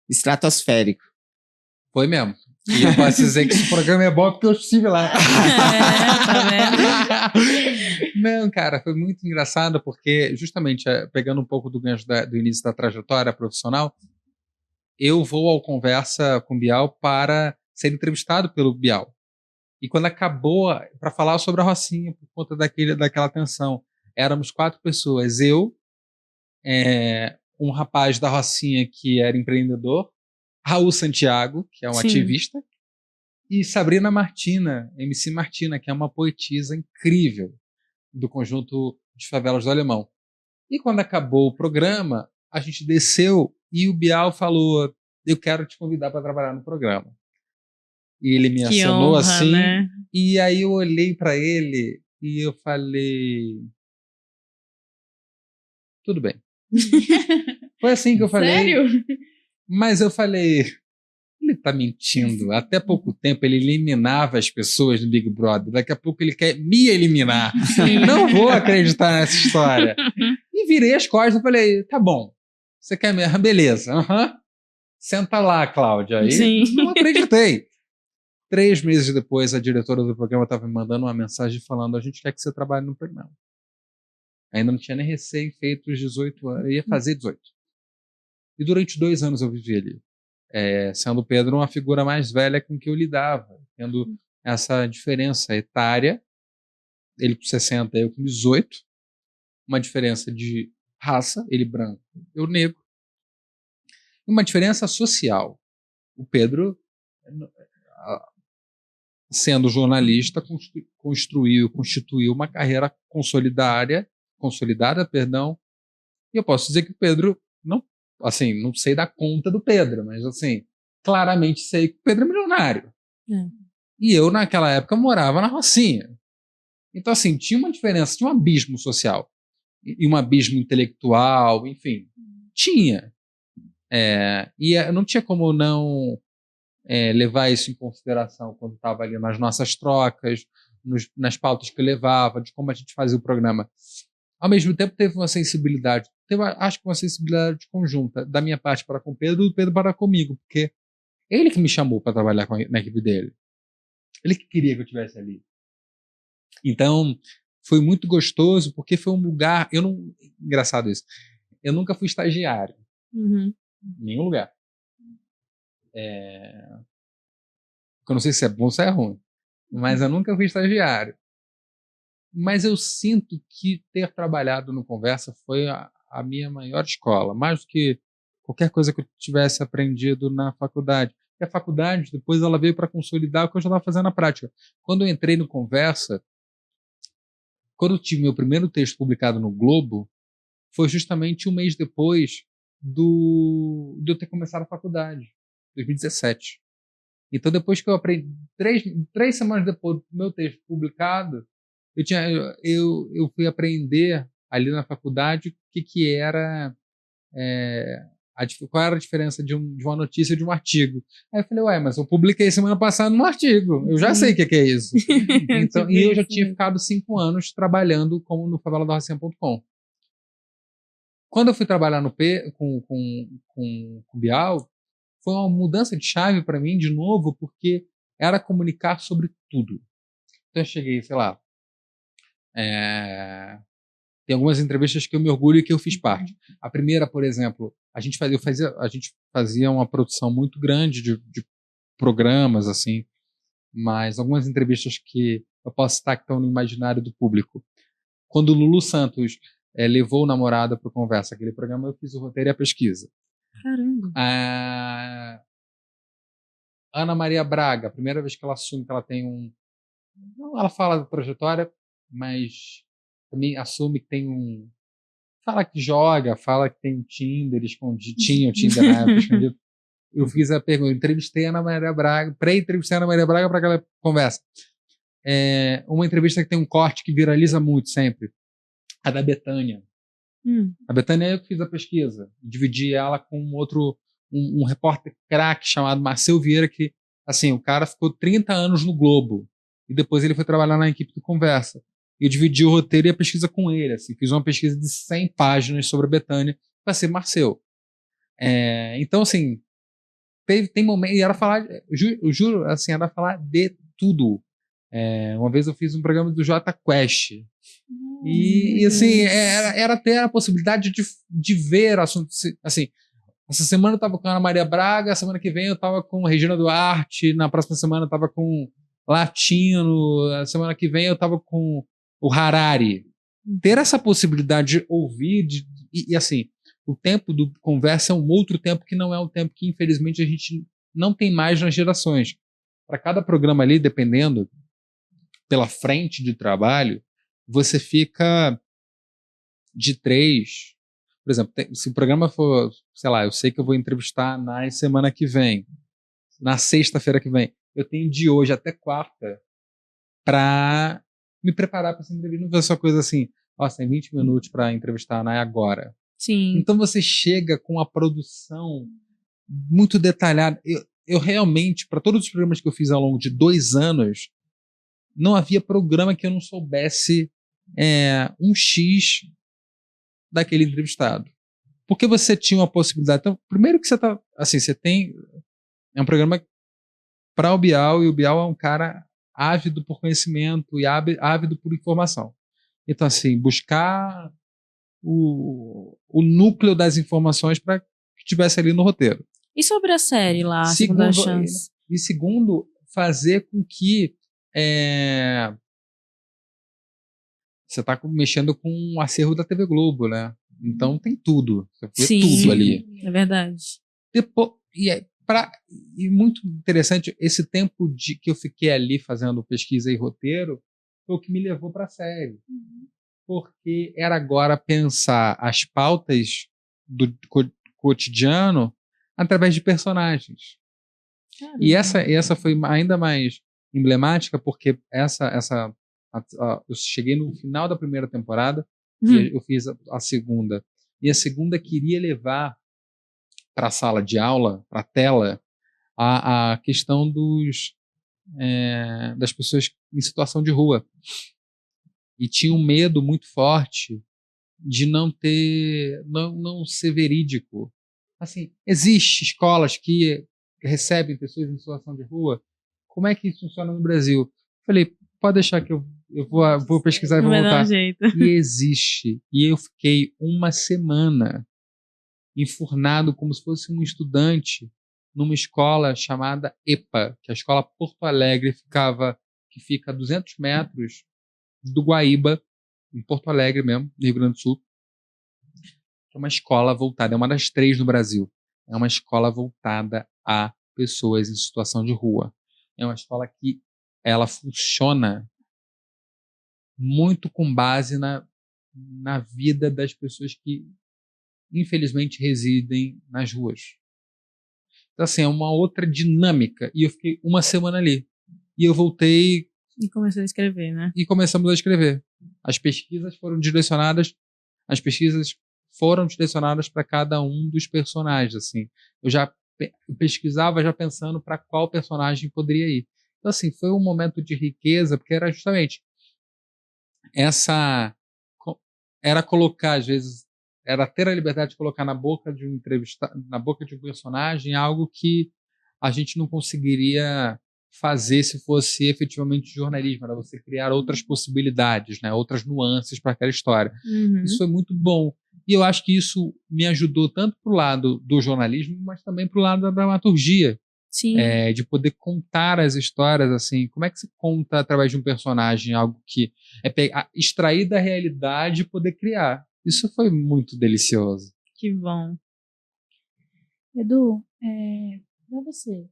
estratosférico. Foi mesmo. E eu posso dizer que esse programa é bom porque eu estive lá. Tá vendo? Não, cara, foi muito engraçado porque, justamente, pegando um pouco do gancho do início da trajetória profissional, eu vou ao Conversa com Bial para ser entrevistado pelo Bial. E quando acabou, para falar sobre a Rocinha, por conta daquela tensão, éramos 4 pessoas. Eu, um rapaz da Rocinha que era empreendedor, Raul Santiago, que é um ativista, e Sabrina Martina, MC Martina, que é uma poetisa incrível do conjunto de favelas do Alemão. E quando acabou o programa, a gente desceu e o Bial falou: eu quero te convidar para trabalhar no programa. E ele me acenou honra, assim, né? E aí eu olhei para ele e eu falei: tudo bem. Foi assim que eu falei. Sério? Mas eu falei, ele tá mentindo. Até pouco tempo ele eliminava as pessoas do Big Brother. Daqui a pouco ele quer me eliminar. Não vou acreditar nessa história. E virei as costas e falei, tá bom. Você quer mesmo? Beleza. Senta lá, Cláudia. Aí não acreditei. 3 meses depois, a diretora do programa estava me mandando uma mensagem falando: a gente quer que você trabalhe no programa. Ainda não tinha nem recém feito os 18 anos. Eu ia fazer 18. E durante 2 anos eu vivi ali. Sendo o Pedro uma figura mais velha com que eu lidava, tendo essa diferença etária, ele com 60, eu com 18, uma diferença de raça, ele branco, eu negro, e uma diferença social. O Pedro, sendo jornalista, constituiu uma carreira consolidada, e eu posso dizer que o Pedro, não sei dar conta do Pedro, mas assim, claramente sei que o Pedro é milionário. E eu, naquela época, morava na Rocinha. Então, assim, tinha uma diferença, tinha um abismo social, e um abismo intelectual, enfim, tinha. E não tinha como não levar isso em consideração quando estava ali nas nossas trocas, nas pautas que eu levava, de como a gente fazia o programa. ao mesmo tempo teve uma sensibilidade, acho que uma sensibilidade conjunta da minha parte para com o Pedro e do Pedro para comigo, porque ele que me chamou para trabalhar na equipe dele. Ele que queria que eu estivesse ali. Então, foi muito gostoso, porque foi um lugar... Engraçado isso. Eu nunca fui estagiário. Uhum. Em nenhum lugar. Eu não sei se é bom ou se é ruim. Mas eu nunca fui estagiário. Mas eu sinto que ter trabalhado no Conversa foi a minha maior escola. Mais do que qualquer coisa que eu tivesse aprendido na faculdade. E a faculdade, depois, ela veio para consolidar o que eu já estava fazendo na prática. Quando eu entrei no Conversa, quando eu tive meu primeiro texto publicado no Globo, foi justamente um mês depois de eu ter começado a faculdade, 2017. Então, depois que eu aprendi, três semanas depois do meu texto publicado, eu fui aprender ali na faculdade o que era, qual era a diferença de uma notícia e de um artigo. Aí eu falei, ué, mas eu publiquei semana passada um artigo, eu já sei o que é isso. Então, e eu já tinha ficado 5 anos trabalhando no faveladarrocinha.com. Quando eu fui trabalhar com o Bial, foi uma mudança de chave para mim, de novo, porque era comunicar sobre tudo. Então eu cheguei, sei lá, tem algumas entrevistas que eu me orgulho e que eu fiz parte. A primeira, por exemplo, a gente fazia uma produção muito grande de programas, assim, mas algumas entrevistas que eu posso citar que estão no imaginário do público. Quando o Lulu Santos levou o namorado para o Conversa, aquele programa, eu fiz o roteiro e a pesquisa. Caramba. A Ana Maria Braga, a primeira vez que ela assume que ela tem ela fala da trajetória, mas também assume que tem fala que joga, fala que tem um Tinder escondido, tinha o Tinder na época escondido. Eu fiz a pergunta, entrevistei a Ana Maria Braga, pré-entrevistei a Ana Maria Braga para aquela conversa. Uma entrevista que tem um corte que viraliza muito sempre, a da Bethânia. A Bethânia eu que fiz a pesquisa, dividi ela com um repórter craque chamado Marcel Vieira, que, assim, o cara ficou 30 anos no Globo, e depois ele foi trabalhar na equipe do Conversa. Eu dividi o roteiro e a pesquisa com ele, assim, fiz uma pesquisa de 100 páginas sobre a Bethânia, para ser Marcel. Então, assim, tem momento, e era falar, eu juro, assim, era falar de tudo. Uma vez eu fiz um programa do Jota Quest, e assim, era ter a possibilidade de ver assuntos, assim, essa semana eu estava com a Ana Maria Braga, a semana que vem eu estava com Regina Duarte, na próxima semana eu estava com Latino, a semana que vem eu estava com o Harari. Ter essa possibilidade de ouvir, e assim, o tempo do Conversa é um outro tempo que não é um tempo que, infelizmente, a gente não tem mais nas gerações. Para cada programa ali, dependendo pela frente de trabalho, você fica de 3. Por exemplo, se o programa for, sei lá, eu sei que eu vou entrevistar na semana que vem, na sexta-feira que vem, eu tenho de hoje até quarta para me preparar para essa entrevista. Não vai ser só coisa assim, tem 20 minutos para entrevistar a Nay agora. Sim. Então você chega com a produção muito detalhada. Eu realmente, para todos os programas que eu fiz ao longo de 2 anos, não havia programa que eu não soubesse um X daquele entrevistado. Porque você tinha uma possibilidade. Então, primeiro que você tem um programa para o Bial, e o Bial é um cara ávido por conhecimento e ávido por informação. Então, assim, buscar o núcleo das informações para que estivesse ali no roteiro. E sobre a série lá, a Segunda Chance? E segundo, fazer com que você está mexendo com o acervo da TV Globo, né? Então tem tudo. Você vê tudo ali. É verdade. E muito interessante, esse tempo que eu fiquei ali fazendo pesquisa e roteiro foi o que me levou para a série. Porque era agora pensar as pautas do cotidiano através de personagens. Caramba. E essa foi ainda mais emblemática, porque eu cheguei no final da primeira temporada e eu fiz a segunda. E a segunda queria levar para a sala de aula, para a tela, a questão das pessoas em situação de rua. E tinha um medo muito forte de não ser verídico. Assim, existe escolas que recebem pessoas em situação de rua. Como é que isso funciona no Brasil? Falei, pode deixar que eu vou pesquisar e vou Vai dar um voltar. jeito. E existe. E eu fiquei uma semana enfurnado como se fosse um estudante numa escola chamada EPA, que é a Escola Porto Alegre, que fica a 200 metros do Guaíba, em Porto Alegre mesmo, no Rio Grande do Sul. É uma escola voltada, é uma das 3 no Brasil. É uma escola voltada a pessoas em situação de rua. É uma escola que ela funciona muito com base na vida das pessoas que, infelizmente, residem nas ruas. Então, assim, é uma outra dinâmica. E eu fiquei uma semana ali. E eu voltei E começou a escrever, né? e começamos a escrever. As pesquisas foram direcionadas para cada um dos personagens, assim. Eu já pesquisava já pensando para qual personagem poderia ir. Então, assim, foi um momento de riqueza, porque era justamente era colocar, às vezes, era ter a liberdade de colocar na boca de um personagem algo que a gente não conseguiria fazer se fosse efetivamente jornalismo, era você criar outras possibilidades, né, outras nuances para aquela história. Uhum. Isso foi muito bom. E eu acho que isso me ajudou tanto para o lado do jornalismo, mas também para o lado da dramaturgia. Sim. De poder contar as histórias, assim, como é que se conta através de um personagem algo que é extrair da realidade e poder criar. Isso foi muito delicioso. Que bom. Edu, para você,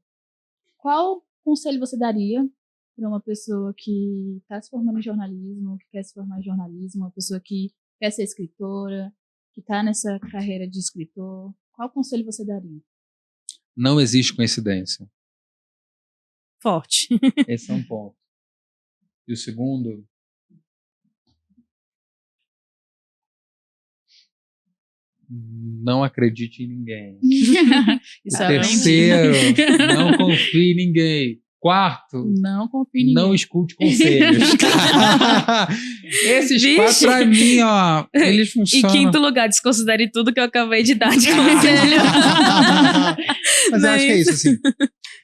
qual conselho você daria para uma pessoa que está se formando em jornalismo, que quer se formar em jornalismo, uma pessoa que quer ser escritora, que está nessa carreira de escritor? Qual conselho você daria? Não existe coincidência. Forte. Esse é um ponto. E o segundo, não acredite em ninguém. Isso O é terceiro, não confie em ninguém. Quarto, não confie em ninguém. não escute conselhos. Esses Vixe. 4, pra mim, ó, eles Em funcionam. quinto lugar, desconsidere tudo que eu acabei de dar de conselho. Mas Não eu é acho que é isso, assim.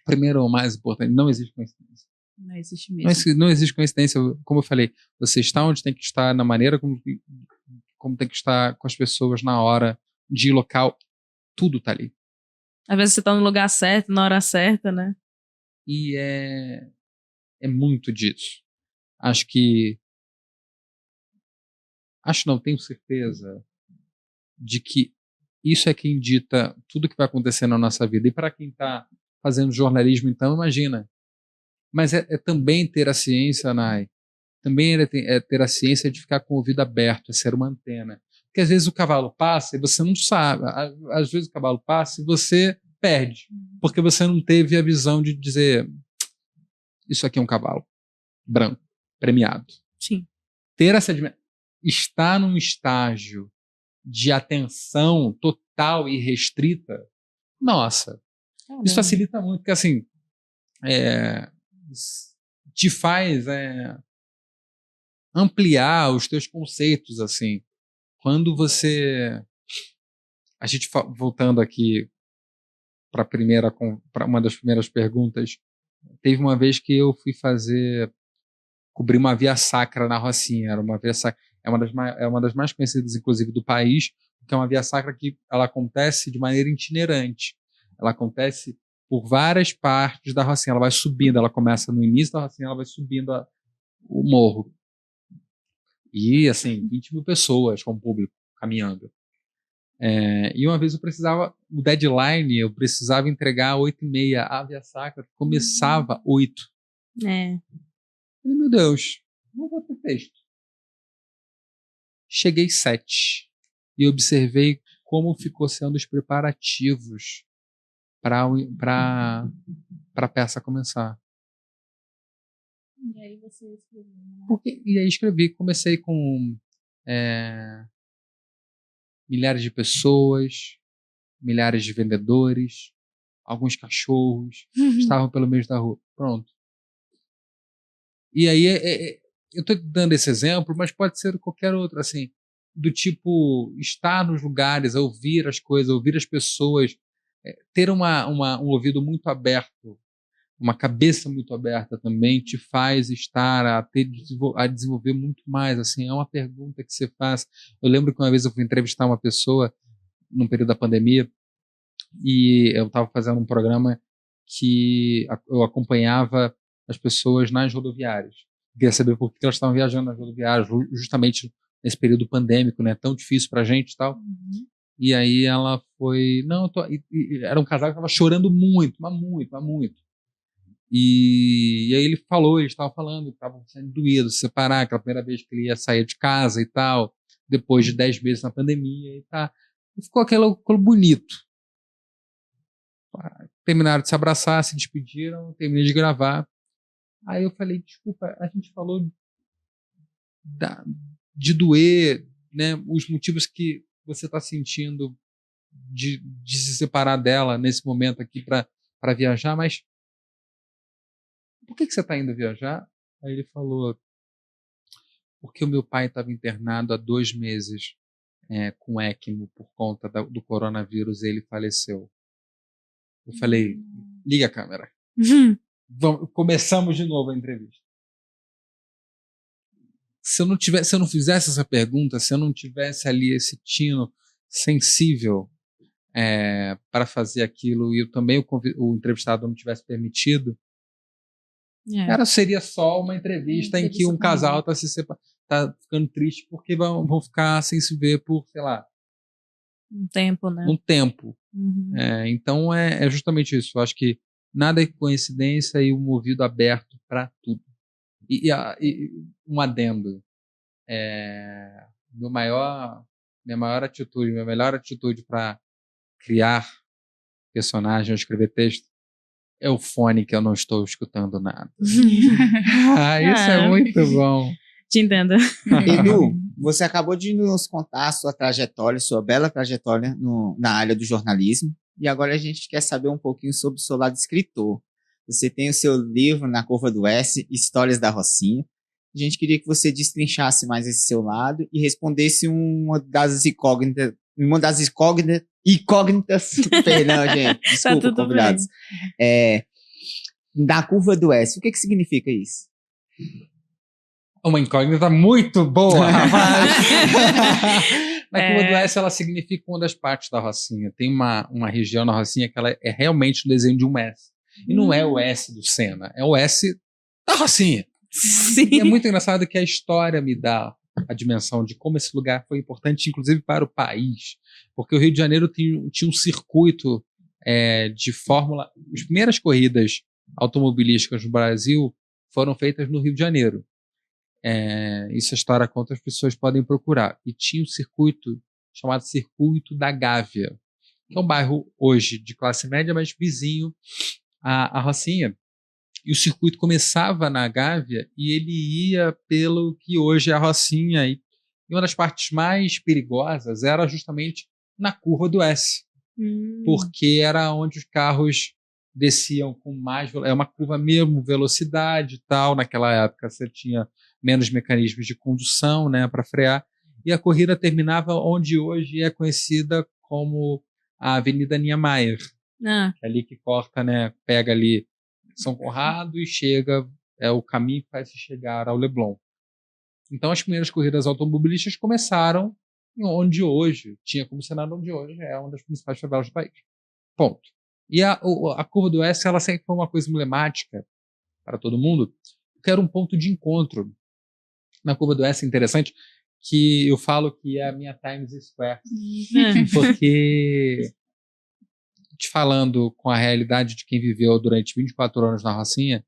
Primeiro, o mais importante, não existe coincidência. Não existe mesmo. Não existe coincidência. Como eu falei, você está onde tem que estar, na maneira como tem que estar com as pessoas na hora de local, tudo tá ali. Às vezes você tá no lugar certo, na hora certa, né? E é muito disso. Tenho certeza de que isso é quem dita tudo que vai acontecer na nossa vida. E para quem está fazendo jornalismo, então, imagina. Mas é também ter a ciência, Nai. Também é ter a ciência de ficar com o ouvido aberto, é ser uma antena. Porque às vezes o cavalo passa e você não sabe. Às vezes o cavalo passa e você perde. Porque você não teve a visão de dizer: isso aqui é um cavalo branco, premiado. Sim. Ter essa estar num estágio de atenção total e restrita, nossa, isso facilita muito, porque assim, te faz ampliar os teus conceitos, assim. Quando você... A gente, voltando aqui para uma das primeiras perguntas, teve uma vez que eu fui cobrir uma via sacra na Rocinha. Era uma via sacra, é uma das mais conhecidas, inclusive, do país, porque é uma via sacra que ela acontece de maneira itinerante. Ela acontece por várias partes da Rocinha. Ela vai subindo, ela começa no início da Rocinha, ela vai subindo o morro. E, assim, 20 mil pessoas com o público caminhando. E uma vez o deadline, eu precisava entregar às 8h30. A via sacra começava às 8h. Falei, meu Deus, não vou ter texto. Cheguei às 7h e observei como ficou sendo os preparativos para a peça começar. E aí você escreveu, né? E aí escrevi, comecei com milhares de pessoas, milhares de vendedores, alguns cachorros estavam pelo meio da rua. Pronto. E aí eu estou dando esse exemplo, mas pode ser qualquer outro. Assim, do tipo estar nos lugares, ouvir as coisas, ouvir as pessoas, ter um ouvido muito aberto, uma cabeça muito aberta também te faz estar a desenvolver muito mais. Assim, é uma pergunta que você faz. Eu lembro que uma vez eu fui entrevistar uma pessoa num período da pandemia e eu estava fazendo um programa que eu acompanhava as pessoas nas rodoviárias. Queria saber por que elas estavam viajando nas rodoviárias, justamente nesse período pandêmico, né, tão difícil pra gente e tal. Uhum. E aí ela foi, não, era um casal que estava chorando muito, mas muito, mas muito. E aí ele falou, eles estavam falando, estavam sendo doídos, se separar, aquela primeira vez que ele ia sair de casa e tal, depois de 10 meses na pandemia e tal. E ficou aquilo bonito. Terminaram de se abraçar, se despediram, terminei de gravar. Aí eu falei, desculpa, a gente falou de doer, né, os motivos que você está sentindo de se separar dela nesse momento aqui para viajar, mas por que você está indo viajar? Aí ele falou, porque o meu pai estava internado há 2 meses com ECMO por conta do coronavírus e ele faleceu. Eu falei, liga a câmera. Começamos de novo a entrevista. Se eu não fizesse essa pergunta, se eu não tivesse ali esse tino sensível para fazer aquilo e eu também o entrevistado não tivesse permitido, seria só uma entrevista em que um casal tá ficando triste porque vão ficar sem se ver por, sei lá, um tempo, né? Um tempo. Uhum. Então é justamente isso. Eu acho que nada é coincidência e um ouvido aberto para tudo. E um adendo. Minha maior atitude, minha melhor atitude para criar personagem ou escrever texto é o fone que eu não estou escutando nada. Isso é muito bom. Te entendo. Edu, você acabou de nos contar a sua trajetória, sua bela trajetória na área do jornalismo, e agora a gente quer saber um pouquinho sobre o seu lado escritor. Você tem o seu livro Na Curva do S, Histórias da Rocinha. A gente queria que você destrinchasse mais esse seu lado e respondesse uma das incógnitas, perdão, gente, desculpa, Tá convidados. Na Curva do S, o que significa isso? Uma incógnita muito boa, rapaz! Na Curva do S, ela significa uma das partes da Rocinha. Tem uma região na Rocinha que ela é realmente um desenho de um S. E não é o S do Senna, é o S da Rocinha. Sim. E é muito engraçado que a história me dá a dimensão de como esse lugar foi importante, inclusive para o país. Porque o Rio de Janeiro tinha um circuito de Fórmula... As primeiras corridas automobilísticas no Brasil foram feitas no Rio de Janeiro. Isso a história conta, as pessoas podem procurar. E tinha um circuito chamado Circuito da Gávea, que é um bairro hoje de classe média, mas vizinho à Rocinha. E o circuito começava na Gávea e ele ia pelo que hoje é a Rocinha. E uma das partes mais perigosas era justamente na Curva do S, porque era onde os carros desciam com mais... É uma curva mesmo, velocidade e tal. Naquela época você tinha menos mecanismos de condução, né, para frear. E a corrida terminava onde hoje é conhecida como a Avenida Niemeyer. Ali que corta, né, pega ali São Conrado e chega, o caminho que faz se chegar ao Leblon. Então as primeiras corridas automobilísticas começaram onde hoje, tinha como cenário onde hoje é uma das principais favelas do país. Ponto. E a Curva do S, ela sempre foi uma coisa emblemática para todo mundo, porque era um ponto de encontro. Na Curva do S é interessante que eu falo que é a minha Times Square, porque te falando com a realidade de quem viveu durante 24 anos na Rocinha,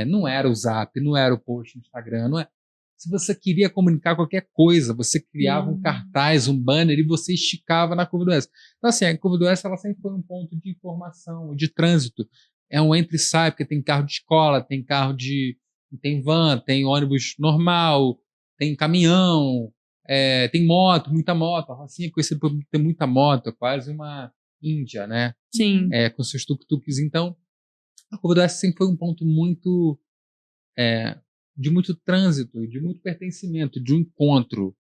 não era o Zap, não era o post no Instagram, não é. Se você queria comunicar qualquer coisa, você criava um cartaz, um banner e você esticava na Curva do S. Então, assim, a Curva do S ela sempre foi um ponto de informação, de trânsito. É um entra e sai, porque tem carro de escola, tem tem van, tem ônibus normal, tem caminhão, tem moto, muita moto. A Rocinha é conhecida por ter muita moto, quase uma Índia, né? Sim. Com seus tuk-tuks. Então, a Curva do S sempre foi um ponto muito de muito trânsito, de muito pertencimento, de um encontro.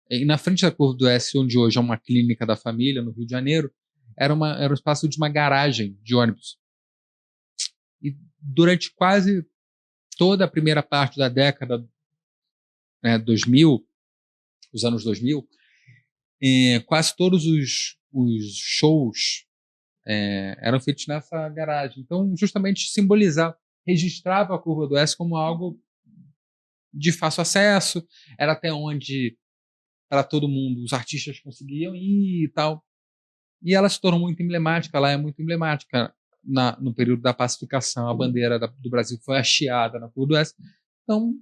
E na frente da Curva do S, onde hoje é uma clínica da família, no Rio de Janeiro, era um espaço de uma garagem de ônibus. E durante quase toda a primeira parte da década 2000, os anos 2000, quase todos os shows eram feitos nessa garagem. Então, justamente registrava a Curva do S como algo de fácil acesso, era até onde para todo mundo, os artistas conseguiam ir e tal. E ela se tornou muito emblemática, ela é muito emblemática no período da pacificação, a bandeira do Brasil foi hasteada na Curva do S. Então,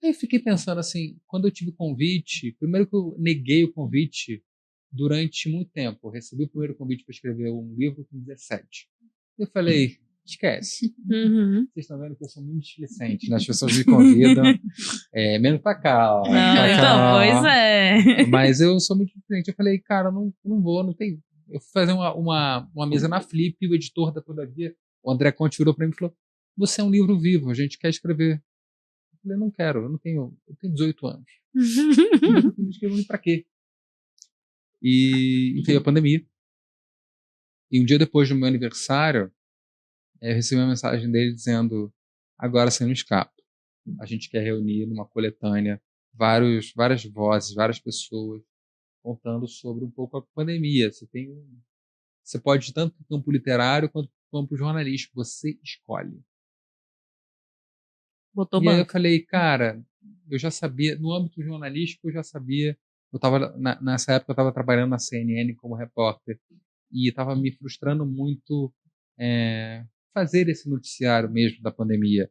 aí eu fiquei pensando assim, quando eu tive o convite, primeiro que eu neguei o convite durante muito tempo. Eu recebi o primeiro convite para escrever um livro com 17. Eu falei, esquece. Uhum. Vocês estão vendo que eu sou muito displicente, né? As pessoas me convidam, menos pra cá. Ó, Não, pra então, cá. pois é. Mas eu sou muito displicente. Eu falei, cara, não vou, não tem. Eu fui fazer uma mesa na Flip, e o editor da Todavia, o André Conte, virou para mim e falou: você é um livro vivo, a gente quer escrever. Eu falei, não quero, eu tenho 18 anos. Eu escrevo pra quê? E veio a pandemia. E um dia depois do meu aniversário, eu recebi uma mensagem dele dizendo: agora você não escapa. A gente quer reunir numa coletânea várias vozes, várias pessoas contando sobre um pouco a pandemia. Você pode ir tanto para o campo literário quanto para o campo jornalístico. Você escolhe. Botou E aí eu banco. falei, cara, eu já sabia, no âmbito jornalístico eu já sabia, nessa época eu estava trabalhando na CNN como repórter e estava me frustrando muito fazer esse noticiário mesmo da pandemia,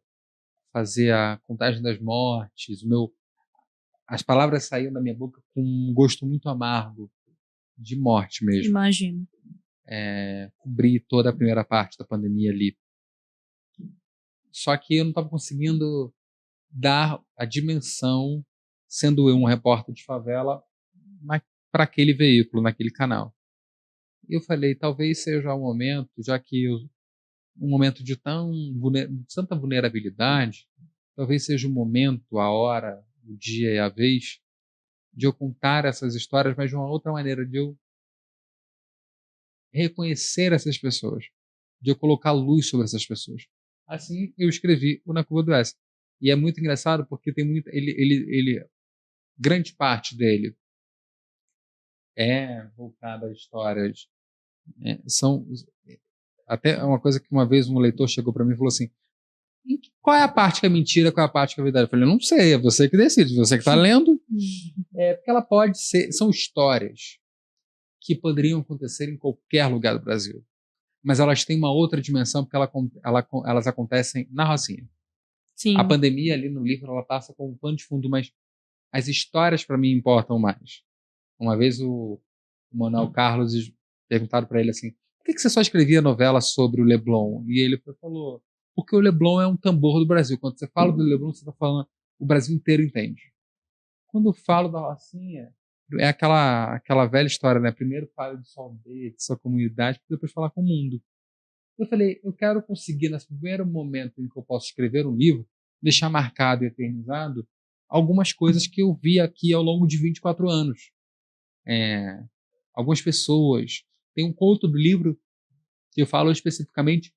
fazer a contagem das mortes, as palavras saíam da minha boca com um gosto muito amargo de morte mesmo. Imagino. Cobrir toda a primeira parte da pandemia ali. Só que eu não estava conseguindo dar a dimensão, sendo eu um repórter de favela, para aquele veículo, naquele canal. E eu falei, talvez seja o momento, já que um momento de tanta vulnerabilidade, talvez seja o momento, a hora, o dia e a vez de eu contar essas histórias, mas de uma outra maneira, de eu reconhecer essas pessoas, de eu colocar luz sobre essas pessoas. Assim, eu escrevi o Na Curva do S. E é muito engraçado porque tem muito, grande parte dele é voltada a histórias. São até uma coisa que uma vez um leitor chegou para mim e falou assim: qual é a parte que é mentira, qual é a parte que é verdade? Eu falei, não sei, é você que decide, você que está lendo. Porque ela pode ser, são histórias que poderiam acontecer em qualquer lugar do Brasil, mas elas têm uma outra dimensão porque elas acontecem na Rocinha. Sim. A pandemia ali no livro ela passa como um pano de fundo, mas as histórias para mim importam mais. Uma vez o Manuel Carlos perguntaram para ele assim: por que você só escrevia novela sobre o Leblon? E ele falou: porque o Leblon é um tambor do Brasil. Quando você fala do Leblon, você está falando, o Brasil inteiro entende. Quando eu falo da Rocinha, é aquela velha história, né? Primeiro fala de sua aldeia, de sua comunidade, para depois falar com o mundo. Eu falei, eu quero conseguir, nesse primeiro momento em que eu posso escrever um livro, deixar marcado e eternizado algumas coisas que eu vi aqui ao longo de 24 anos. Algumas pessoas. Tem um conto do livro que eu falo especificamente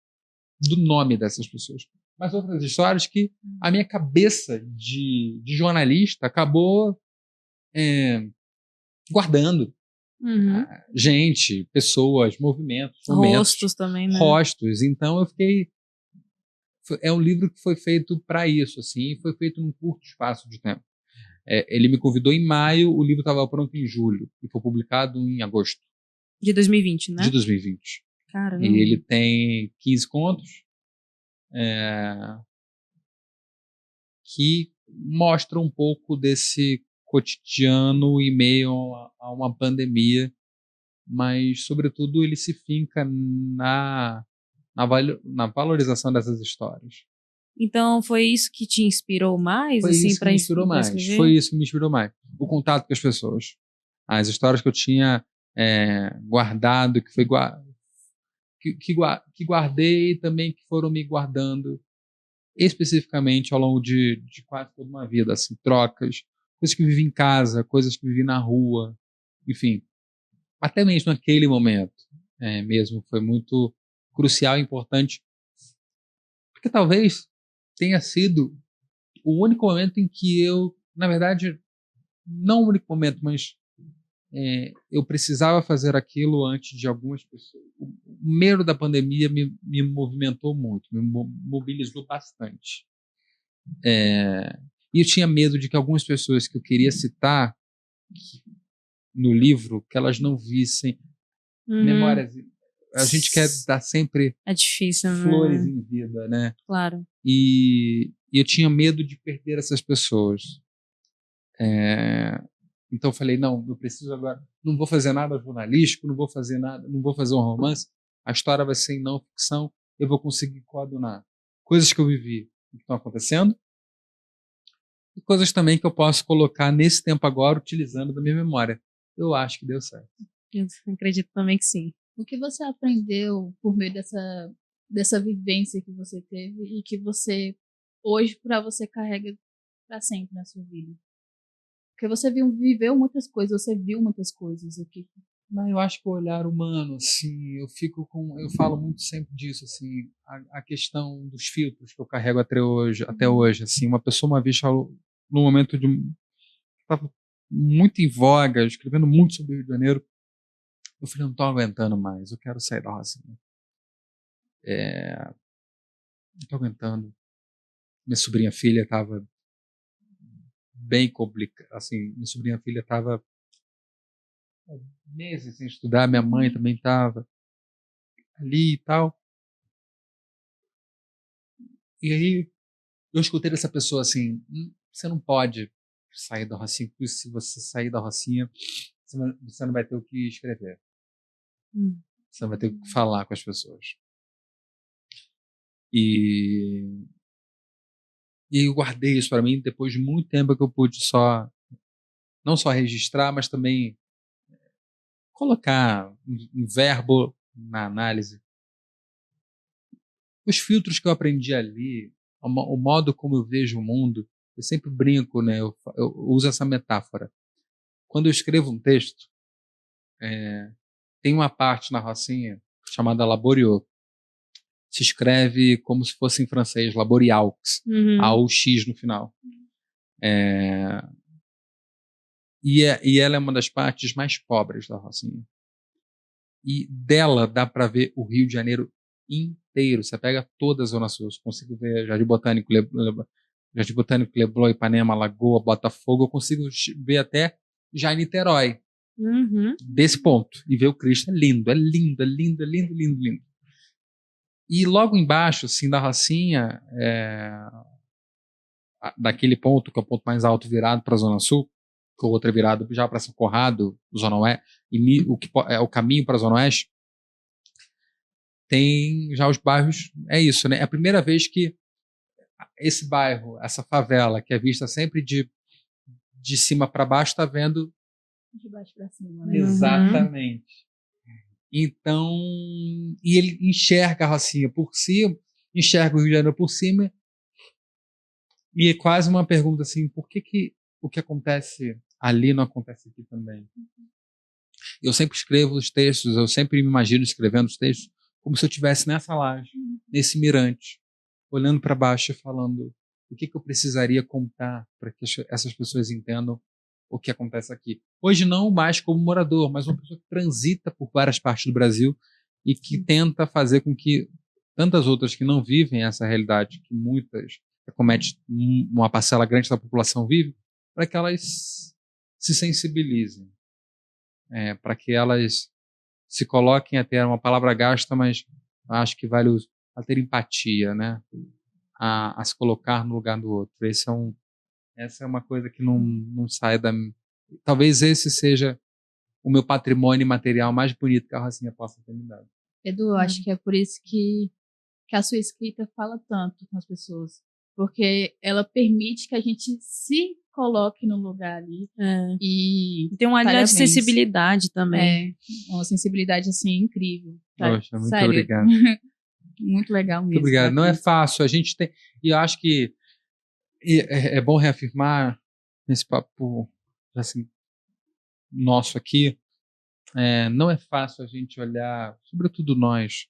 do nome dessas pessoas. Mas outras histórias que a minha cabeça de jornalista acabou guardando. Uhum. Gente, pessoas, movimentos, Rostos também, né? Rostos. Então eu fiquei... É um livro que foi feito para isso, assim, e foi feito num curto espaço de tempo. Ele me convidou em maio, o livro estava pronto em julho, e foi publicado em agosto. De 2020, né? De 2020. Caramba. E ele tem 15 contos que mostram um pouco desse cotidiano em meio a uma pandemia, mas, sobretudo, ele se finca na valorização dessas histórias. Então, foi isso que te inspirou mais? Foi assim, isso que me inspirou mais. escrever? Foi isso que me inspirou mais. O contato com as pessoas. As histórias que eu tinha guardado, que guardei e também que foram me guardando especificamente ao longo de quase toda uma vida, assim, trocas coisas que vivi em casa, coisas que vivi na rua, enfim, até mesmo naquele momento mesmo foi muito crucial e importante, porque talvez tenha sido o único momento em que eu, na verdade, não o único momento, mas eu precisava fazer aquilo antes de algumas pessoas. O medo da pandemia me movimentou muito, me mobilizou bastante. E eu tinha medo de que algumas pessoas que eu queria citar no livro, que elas não vissem memórias. A gente quer dar sempre É difícil, flores né? em vida, né? Claro. E eu tinha medo de perder essas pessoas. Então eu falei, não, eu preciso agora, não vou fazer nada jornalístico, não vou fazer nada, não vou fazer um romance, a história vai ser em não ficção, eu vou conseguir coadunar coisas que eu vivi, que estão acontecendo, e coisas também que eu posso colocar nesse tempo agora, utilizando da minha memória. Eu acho que deu certo. Eu acredito também que sim. O que você aprendeu por meio dessa vivência que você teve e que você, hoje, para você carrega para sempre na sua vida? Porque você viveu muitas coisas, você viu muitas coisas aqui. Mas eu acho que o olhar humano, assim, eu falo muito sempre disso, assim, a questão dos filtros que eu carrego até hoje, assim, uma pessoa uma vez falou, num momento estava muito em voga, escrevendo muito sobre o Rio de Janeiro, eu falei, não estou aguentando mais, eu quero sair da Rocinha. Não estou aguentando. Minha sobrinha filha estava bem complicada, assim, minha sobrinha filha estava meses sem estudar, minha mãe também estava ali e tal. E aí eu escutei dessa pessoa assim, você não pode sair da Rocinha, porque se você sair da Rocinha, você não vai ter o que escrever. Você não vai ter o que falar com as pessoas. E eu guardei isso para mim depois de muito tempo que eu pude não só registrar, mas também colocar um verbo na análise. Os filtros que eu aprendi ali, o modo como eu vejo o mundo, eu sempre brinco, né? Eu uso essa metáfora. Quando eu escrevo um texto, tem uma parte na Rocinha chamada Laborieux. Se escreve como se fosse em francês, Laboriaux, AUX no final. E ela é uma das partes mais pobres da Rocinha. E dela dá para ver o Rio de Janeiro inteiro. Você pega toda a Zona Sul. Eu consigo ver Jardim Botânico, Leblon, Ipanema, Lagoa, Botafogo. Eu consigo ver até já Niterói. Desse ponto. E ver o Cristo. É lindo, é lindo, é lindo, é lindo, lindo, lindo. E logo embaixo, assim, da Rocinha, daquele ponto, que é o ponto mais alto virado para a Zona Sul, que o outro é virado já para São Conrado, Zona Oeste, e o que é o caminho para a Zona Oeste, tem já os bairros, é isso, né? É a primeira vez que esse bairro, essa favela, que é vista sempre de cima para baixo, está vendo de baixo para cima, né? Exatamente. Então, e ele enxerga a Rocinha por cima, enxerga o Rio de Janeiro por cima, e é quase uma pergunta assim, por que o que acontece ali não acontece aqui também? Eu sempre escrevo os textos, eu sempre me imagino escrevendo os textos como se eu estivesse nessa laje, nesse mirante, olhando para baixo e falando o que eu precisaria contar para que essas pessoas entendam o que acontece aqui. Hoje não mais como morador, mas uma pessoa que transita por várias partes do Brasil e que tenta fazer com que tantas outras que não vivem essa realidade, que muitas, comete uma parcela grande da população vive, para que elas se sensibilizem, para que elas se coloquem a ter uma palavra gasta, mas acho que vale a ter empatia, né? A se colocar no lugar do outro. Essa é uma coisa que não sai da... Talvez esse seja o meu patrimônio material mais bonito que a Rocinha possa ter me dado. Edu, eu acho que é por isso que a sua escrita fala tanto com as pessoas. Porque ela permite que a gente se coloque no lugar ali. E tem uma linha de sensibilidade também. Uma sensibilidade, assim, incrível. Poxa, muito Sério. obrigado. Muito legal mesmo. Muito obrigado. Não é fácil. A gente tem... E eu acho que é bom reafirmar nesse papo assim, nosso aqui, não é fácil a gente olhar, sobretudo nós,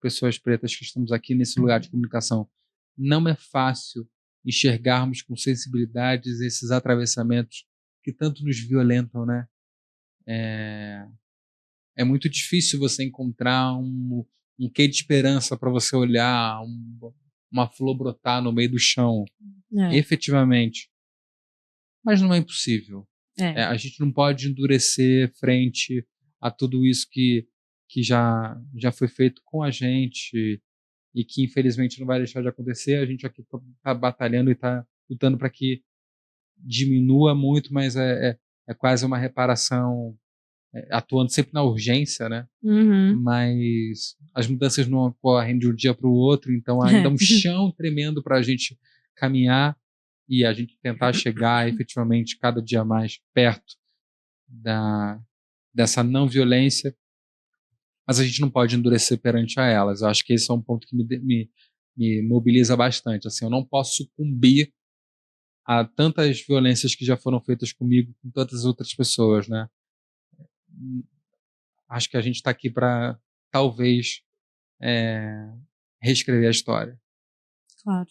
pessoas pretas que estamos aqui nesse lugar de comunicação, não é fácil enxergarmos com sensibilidades esses atravessamentos que tanto nos violentam, né? É muito difícil você encontrar um quê de esperança para você olhar uma flor brotar no meio do chão, efetivamente. Mas não é impossível. A gente não pode endurecer frente a tudo isso que já foi feito com a gente e que infelizmente não vai deixar de acontecer. A gente aqui está batalhando e está lutando para que diminua muito, mas é quase uma reparação, atuando sempre na urgência, né? Mas as mudanças não ocorrem de um dia para o outro, então ainda é um chão tremendo para a gente caminhar e a gente tentar chegar efetivamente cada dia mais perto dessa não violência, mas a gente não pode endurecer perante a elas. Eu acho que esse é um ponto que me mobiliza bastante. Assim, eu não posso sucumbir a tantas violências que já foram feitas comigo com tantas outras pessoas, né? Acho que a gente está aqui para, talvez, reescrever a história. Claro.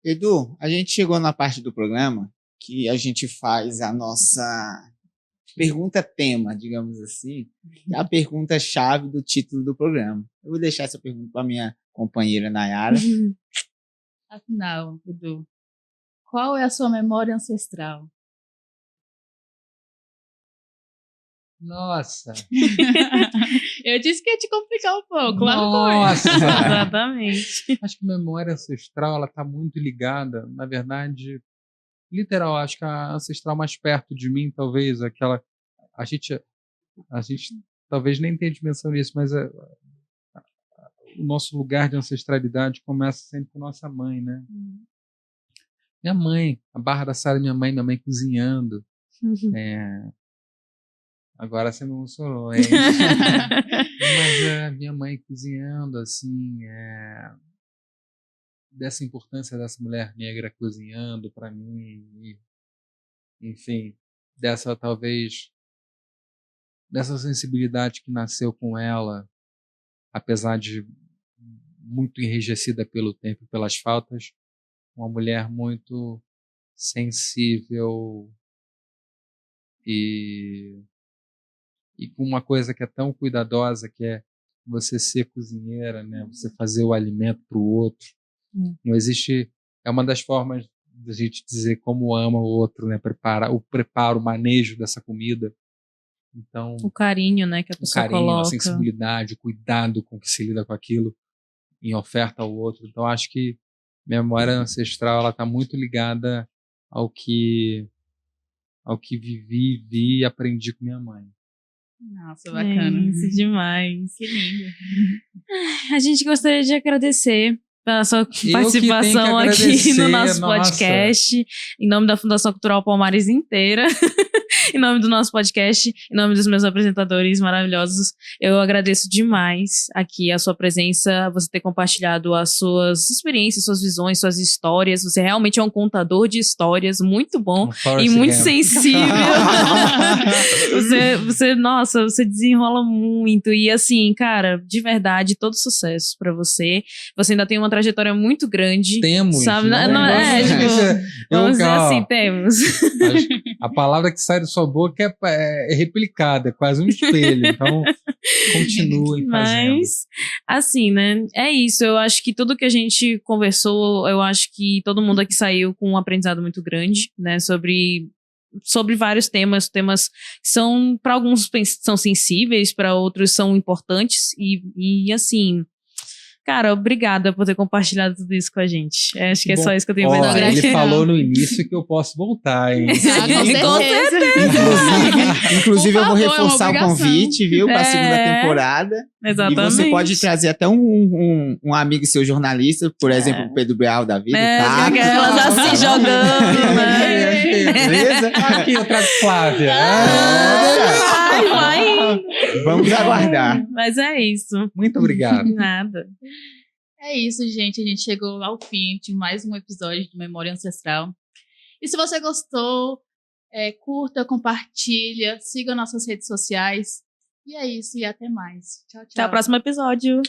Edu, a gente chegou na parte do programa que a gente faz a nossa pergunta-tema, digamos assim, é a pergunta-chave do título do programa. Eu vou deixar essa pergunta para minha companheira Nayara. Afinal, Edu, qual é a sua memória ancestral? Nossa! Eu disse que ia te complicar um pouco, lá no Nossa! começo. Exatamente. Acho que a memória ancestral ela está muito ligada, na verdade, literal, acho que a ancestral mais perto de mim, talvez, aquela... A gente talvez nem tenha dimensão nisso, mas o nosso lugar de ancestralidade começa sempre com nossa mãe, né? Minha mãe, a barra da sala da minha mãe cozinhando. Agora você me emocionou, hein? Mas minha mãe cozinhando, assim, dessa importância dessa mulher negra cozinhando para mim, e, enfim, dessa sensibilidade que nasceu com ela, apesar de muito enrijecida pelo tempo e pelas faltas, uma mulher muito sensível e com uma coisa que é tão cuidadosa, que é você ser cozinheira, né? Você fazer o alimento para o outro. Não existe... É uma das formas da gente dizer como ama o outro, né? O preparo, o manejo dessa comida. Então, o carinho, né, que a pessoa coloca. A sensibilidade, o cuidado com que se lida com aquilo em oferta ao outro. Então, acho que minha memória ancestral ela está muito ligada ao que vivi e aprendi com minha mãe. Nossa, bacana. Isso, demais. Que lindo. A gente gostaria de agradecer pela sua participação aqui no nosso podcast, em nome da Fundação Cultural Palmares inteira, em nome do nosso podcast, em nome dos meus apresentadores maravilhosos. Eu agradeço demais aqui a sua presença, você ter compartilhado as suas experiências, suas visões, suas histórias. Você realmente é um contador de histórias muito bom e muito sensível. Você desenrola muito. E assim, cara, de verdade, todo sucesso pra você. Você ainda tem uma trajetória muito grande. Temos. Sabe? Vamos dizer assim, temos. A palavra que sai da sua boca é replicada, é quase um espelho. Então, continuem fazendo. Mas, assim, né? É isso. Eu acho que tudo que a gente conversou, eu acho que todo mundo aqui saiu com um aprendizado muito grande, né? Sobre vários temas que são, para alguns são sensíveis, para outros são importantes e assim, cara, obrigada por ter compartilhado tudo isso com a gente. Acho que é só isso que eu tenho pra dizer. Ele falou no início que eu posso voltar, hein? Com certeza. Inclusive eu vou reforçar o convite, viu, para a segunda temporada. Exatamente. E você pode trazer até um amigo seu jornalista, por exemplo, o Pedro Breal da vida, elas assim jogando, né? Beleza? Aqui eu trago Flávia. Vamos aguardar. Mas é isso. Muito obrigado. Nada. É isso, gente. A gente chegou ao fim de mais um episódio do Memória Ancestral. E se você gostou, curta, compartilha, siga nossas redes sociais. E é isso, e até mais. Tchau, tchau. Até o próximo episódio.